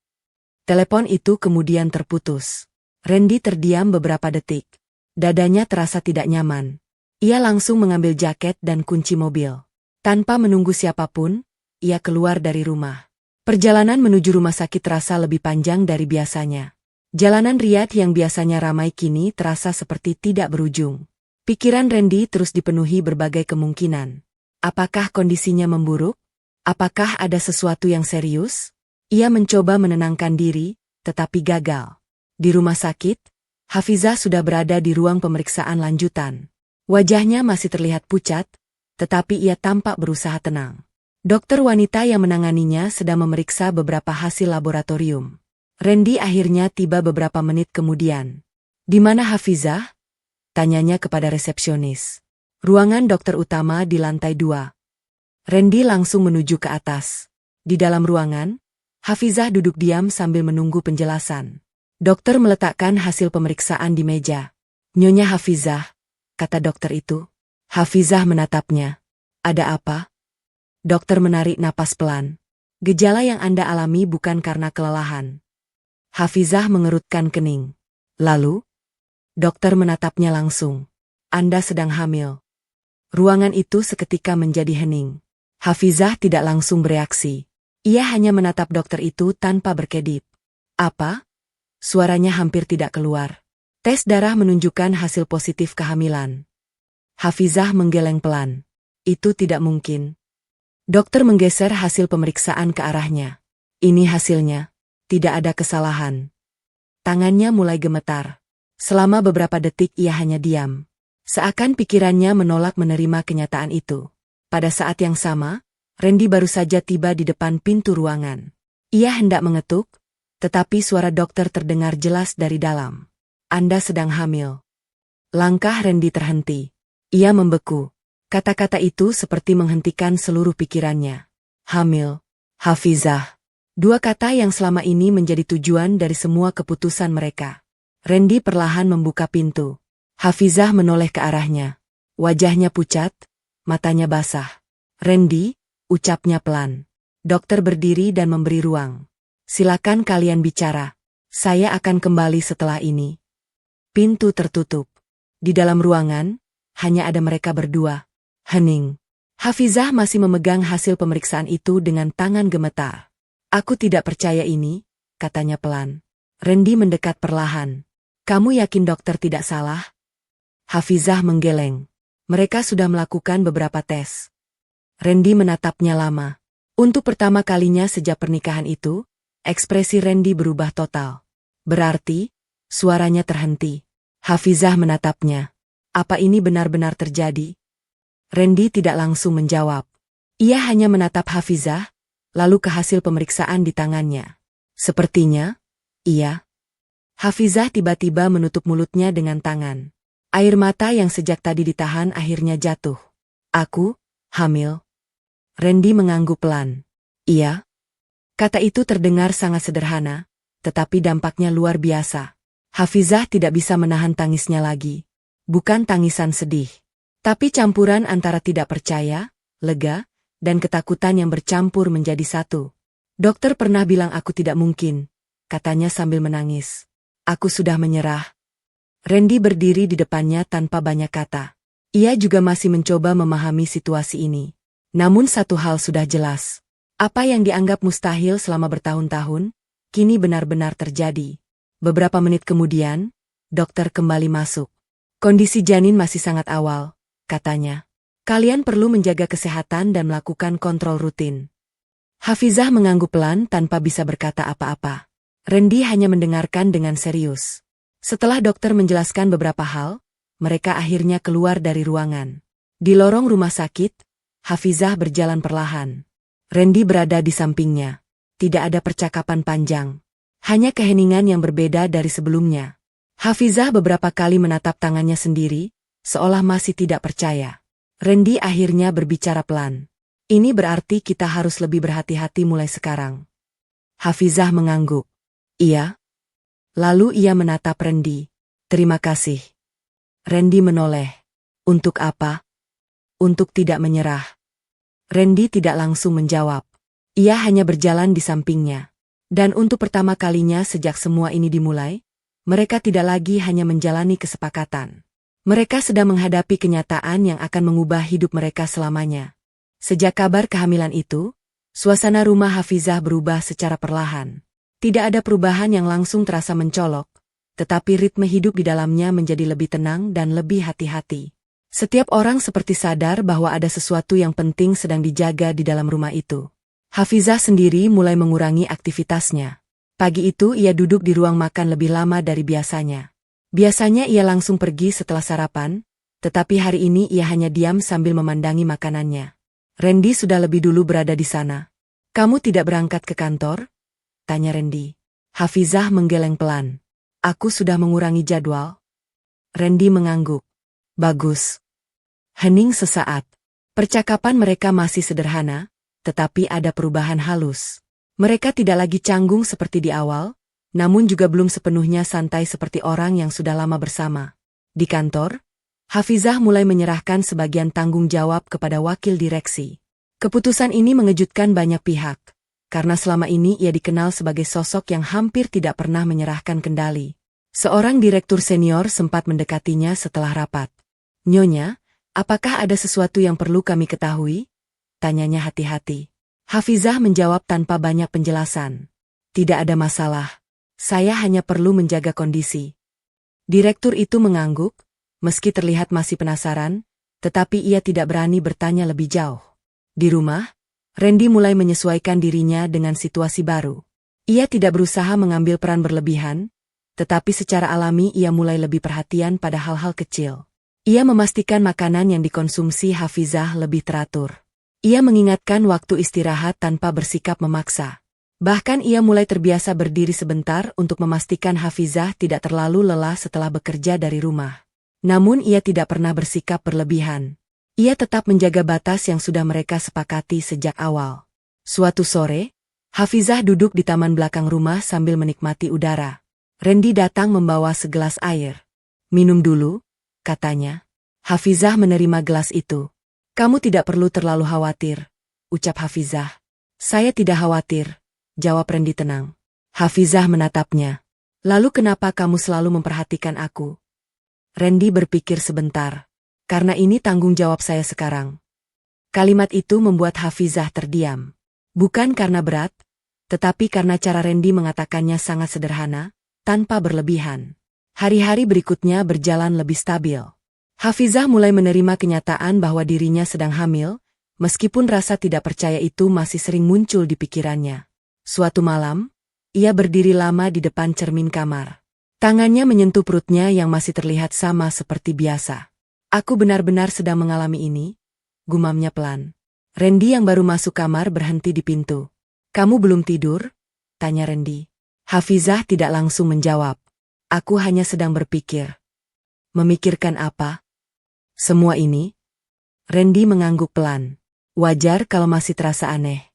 Telepon itu kemudian terputus. Randy terdiam beberapa detik. Dadanya terasa tidak nyaman. Ia langsung mengambil jaket dan kunci mobil. Tanpa menunggu siapapun, ia keluar dari rumah. Perjalanan menuju rumah sakit terasa lebih panjang dari biasanya. Jalanan Riyadh yang biasanya ramai kini terasa seperti tidak berujung. Pikiran Randy terus dipenuhi berbagai kemungkinan. Apakah kondisinya memburuk? Apakah ada sesuatu yang serius? Ia mencoba menenangkan diri, tetapi gagal. Di rumah sakit, Hafizah sudah berada di ruang pemeriksaan lanjutan. Wajahnya masih terlihat pucat, tetapi ia tampak berusaha tenang. Dokter wanita yang menanganinya sedang memeriksa beberapa hasil laboratorium. Randy akhirnya tiba beberapa menit kemudian. "Di mana Hafizah?" tanyanya kepada resepsionis. "Ruangan dokter utama di lantai 2. Randy langsung menuju ke atas. Di dalam ruangan, Hafizah duduk diam sambil menunggu penjelasan. Dokter meletakkan hasil pemeriksaan di meja. "Nyonya Hafizah," kata dokter itu. Hafizah menatapnya. "Ada apa?" Dokter menarik napas pelan. "Gejala yang Anda alami bukan karena kelelahan." Hafizah mengerutkan kening. "Lalu?" Dokter menatapnya langsung. "Anda sedang hamil." Ruangan itu seketika menjadi hening. Hafizah tidak langsung bereaksi. Ia hanya menatap dokter itu tanpa berkedip. "Apa?" Suaranya hampir tidak keluar. "Tes darah menunjukkan hasil positif kehamilan." Hafizah menggeleng pelan. "Itu tidak mungkin." Dokter menggeser hasil pemeriksaan ke arahnya. "Ini hasilnya. Tidak ada kesalahan." Tangannya mulai gemetar. Selama beberapa detik ia hanya diam. Seakan pikirannya menolak menerima kenyataan itu. Pada saat yang sama, Randy baru saja tiba di depan pintu ruangan. Ia hendak mengetuk, tetapi suara dokter terdengar jelas dari dalam. "Anda sedang hamil." Langkah Randy terhenti. Ia membeku. Kata-kata itu seperti menghentikan seluruh pikirannya. Hamil. Hafizah. Dua kata yang selama ini menjadi tujuan dari semua keputusan mereka. Randy perlahan membuka pintu. Hafizah menoleh ke arahnya. Wajahnya pucat, matanya basah. "Randy," ucapnya pelan. Dokter berdiri dan memberi ruang. "Silakan kalian bicara. Saya akan kembali setelah ini." Pintu tertutup. Di dalam ruangan, hanya ada mereka berdua. Hening. Hafizah masih memegang hasil pemeriksaan itu dengan tangan gemetar. Aku tidak percaya ini, katanya pelan. Randy mendekat perlahan. Kamu yakin dokter tidak salah? Hafizah menggeleng. Mereka sudah melakukan beberapa tes. Randy menatapnya lama. Untuk pertama kalinya sejak pernikahan itu, ekspresi Randy berubah total. Berarti, suaranya terhenti. Hafizah menatapnya. Apa ini benar-benar terjadi? Randy tidak langsung menjawab. Ia hanya menatap Hafizah, lalu ke hasil pemeriksaan di tangannya. Sepertinya, iya. Hafizah tiba-tiba menutup mulutnya dengan tangan. Air mata yang sejak tadi ditahan akhirnya jatuh. Aku, hamil. Randy mengangguk pelan. Iya. Kata itu terdengar sangat sederhana, tetapi dampaknya luar biasa. Hafizah tidak bisa menahan tangisnya lagi. Bukan tangisan sedih, tapi campuran antara tidak percaya, lega, dan ketakutan yang bercampur menjadi satu. Dokter pernah bilang aku tidak mungkin, katanya sambil menangis. Aku sudah menyerah. Randy berdiri di depannya tanpa banyak kata. Ia juga masih mencoba memahami situasi ini. Namun satu hal sudah jelas. Apa yang dianggap mustahil selama bertahun-tahun, kini benar-benar terjadi. Beberapa menit kemudian, dokter kembali masuk. Kondisi janin masih sangat awal, katanya. Kalian perlu menjaga kesehatan dan melakukan kontrol rutin. Hafizah mengangguk pelan tanpa bisa berkata apa-apa. Randy hanya mendengarkan dengan serius. Setelah dokter menjelaskan beberapa hal, mereka akhirnya keluar dari ruangan. Di lorong rumah sakit, Hafizah berjalan perlahan. Randy berada di sampingnya. Tidak ada percakapan panjang. Hanya keheningan yang berbeda dari sebelumnya. Hafizah beberapa kali menatap tangannya sendiri, seolah masih tidak percaya. Randy akhirnya berbicara pelan. Ini berarti kita harus lebih berhati-hati mulai sekarang. Hafizah mengangguk. Iya. Lalu ia menatap Randy. Terima kasih. Randy menoleh. Untuk apa? Untuk tidak menyerah. Randy tidak langsung menjawab. Ia hanya berjalan di sampingnya. Dan untuk pertama kalinya sejak semua ini dimulai, mereka tidak lagi hanya menjalani kesepakatan. Mereka sedang menghadapi kenyataan yang akan mengubah hidup mereka selamanya. Sejak kabar kehamilan itu, suasana rumah Hafizah berubah secara perlahan. Tidak ada perubahan yang langsung terasa mencolok, tetapi ritme hidup di dalamnya menjadi lebih tenang dan lebih hati-hati. Setiap orang seperti sadar bahwa ada sesuatu yang penting sedang dijaga di dalam rumah itu. Hafizah sendiri mulai mengurangi aktivitasnya. Pagi itu ia duduk di ruang makan lebih lama dari biasanya. Biasanya ia langsung pergi setelah sarapan, tetapi hari ini ia hanya diam sambil memandangi makanannya. Randy sudah lebih dulu berada di sana. Kamu tidak berangkat ke kantor? Tanya Randy. Hafizah menggeleng pelan. Aku sudah mengurangi jadwal. Randy mengangguk. Bagus. Hening sesaat. Percakapan mereka masih sederhana, tetapi ada perubahan halus. Mereka tidak lagi canggung seperti di awal, namun juga belum sepenuhnya santai seperti orang yang sudah lama bersama. Di kantor, Hafizah mulai menyerahkan sebagian tanggung jawab kepada wakil direksi. Keputusan ini mengejutkan banyak pihak, karena selama ini ia dikenal sebagai sosok yang hampir tidak pernah menyerahkan kendali. Seorang direktur senior sempat mendekatinya setelah rapat. Nyonya, apakah ada sesuatu yang perlu kami ketahui? Tanyanya hati-hati. Hafizah menjawab tanpa banyak penjelasan. Tidak ada masalah. Saya hanya perlu menjaga kondisi. Direktur itu mengangguk, meski terlihat masih penasaran, tetapi ia tidak berani bertanya lebih jauh. Di rumah, Randy mulai menyesuaikan dirinya dengan situasi baru. Ia tidak berusaha mengambil peran berlebihan, tetapi secara alami ia mulai lebih perhatian pada hal-hal kecil. Ia memastikan makanan yang dikonsumsi Hafizah lebih teratur. Ia mengingatkan waktu istirahat tanpa bersikap memaksa. Bahkan ia mulai terbiasa berdiri sebentar untuk memastikan Hafizah tidak terlalu lelah setelah bekerja dari rumah. Namun ia tidak pernah bersikap berlebihan. Ia tetap menjaga batas yang sudah mereka sepakati sejak awal. Suatu sore, Hafizah duduk di taman belakang rumah sambil menikmati udara. Randy datang membawa segelas air. Minum dulu, katanya. Hafizah menerima gelas itu. Kamu tidak perlu terlalu khawatir, ucap Hafizah. Saya tidak khawatir, jawab Randy tenang. Hafizah menatapnya. Lalu kenapa kamu selalu memperhatikan aku? Randy berpikir sebentar. Karena ini tanggung jawab saya sekarang. Kalimat itu membuat Hafizah terdiam. Bukan karena berat, tetapi karena cara Randy mengatakannya sangat sederhana, tanpa berlebihan. Hari-hari berikutnya berjalan lebih stabil. Hafizah mulai menerima kenyataan bahwa dirinya sedang hamil, meskipun rasa tidak percaya itu masih sering muncul di pikirannya. Suatu malam, ia berdiri lama di depan cermin kamar. Tangannya menyentuh perutnya yang masih terlihat sama seperti biasa. Aku benar-benar sedang mengalami ini, gumamnya pelan. Randy yang baru masuk kamar berhenti di pintu. Kamu belum tidur? Tanya Randy. Hafizah tidak langsung menjawab. Aku hanya sedang berpikir. Memikirkan apa? Semua ini? Randy mengangguk pelan. Wajar kalau masih terasa aneh.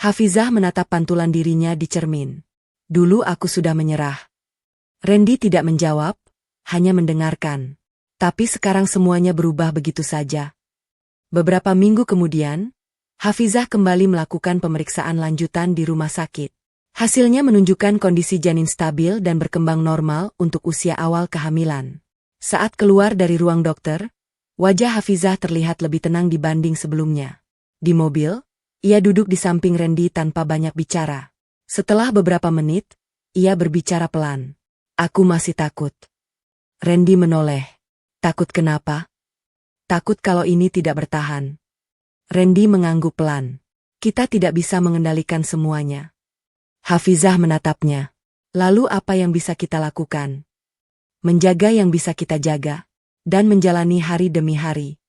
Hafizah menatap pantulan dirinya di cermin. Dulu aku sudah menyerah. Randy tidak menjawab, hanya mendengarkan. Tapi sekarang semuanya berubah begitu saja. Beberapa minggu kemudian, Hafizah kembali melakukan pemeriksaan lanjutan di rumah sakit. Hasilnya menunjukkan kondisi janin stabil dan berkembang normal untuk usia awal kehamilan. Saat keluar dari ruang dokter, wajah Hafizah terlihat lebih tenang dibanding sebelumnya. Di mobil, ia duduk di samping Randy tanpa banyak bicara. Setelah beberapa menit, ia berbicara pelan. Aku masih takut. Randy menoleh. Takut kenapa? Takut kalau ini tidak bertahan. Randy mengangguk pelan. Kita tidak bisa mengendalikan semuanya. Hafizah menatapnya. Lalu apa yang bisa kita lakukan? Menjaga yang bisa kita jaga, dan menjalani hari demi hari.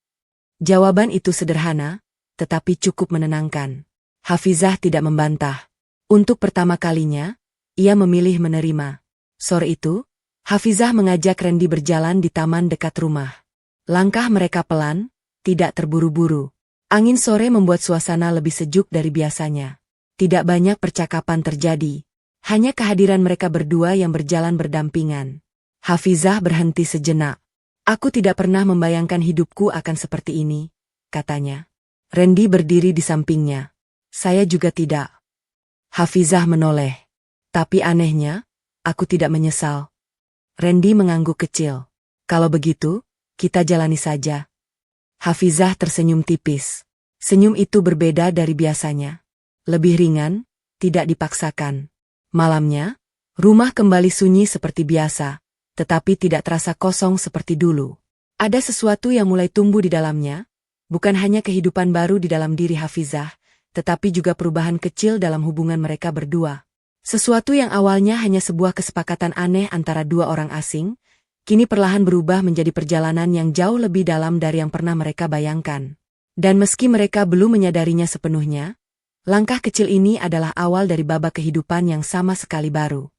Jawaban itu sederhana, tetapi cukup menenangkan. Hafizah tidak membantah. Untuk pertama kalinya, ia memilih menerima. Sore itu, Hafizah mengajak Randy berjalan di taman dekat rumah. Langkah mereka pelan, tidak terburu-buru. Angin sore membuat suasana lebih sejuk dari biasanya. Tidak banyak percakapan terjadi. Hanya kehadiran mereka berdua yang berjalan berdampingan. Hafizah berhenti sejenak. Aku tidak pernah membayangkan hidupku akan seperti ini, katanya. Randy berdiri di sampingnya. Saya juga tidak. Hafizah menoleh. Tapi anehnya, aku tidak menyesal. Randy mengangguk kecil. Kalau begitu, kita jalani saja. Hafizah tersenyum tipis. Senyum itu berbeda dari biasanya. Lebih ringan, tidak dipaksakan. Malamnya, rumah kembali sunyi seperti biasa, tetapi tidak terasa kosong seperti dulu. Ada sesuatu yang mulai tumbuh di dalamnya, bukan hanya kehidupan baru di dalam diri Hafizah, tetapi juga perubahan kecil dalam hubungan mereka berdua. Sesuatu yang awalnya hanya sebuah kesepakatan aneh antara dua orang asing, kini perlahan berubah menjadi perjalanan yang jauh lebih dalam dari yang pernah mereka bayangkan. Dan meski mereka belum menyadarinya sepenuhnya, langkah kecil ini adalah awal dari babak kehidupan yang sama sekali baru.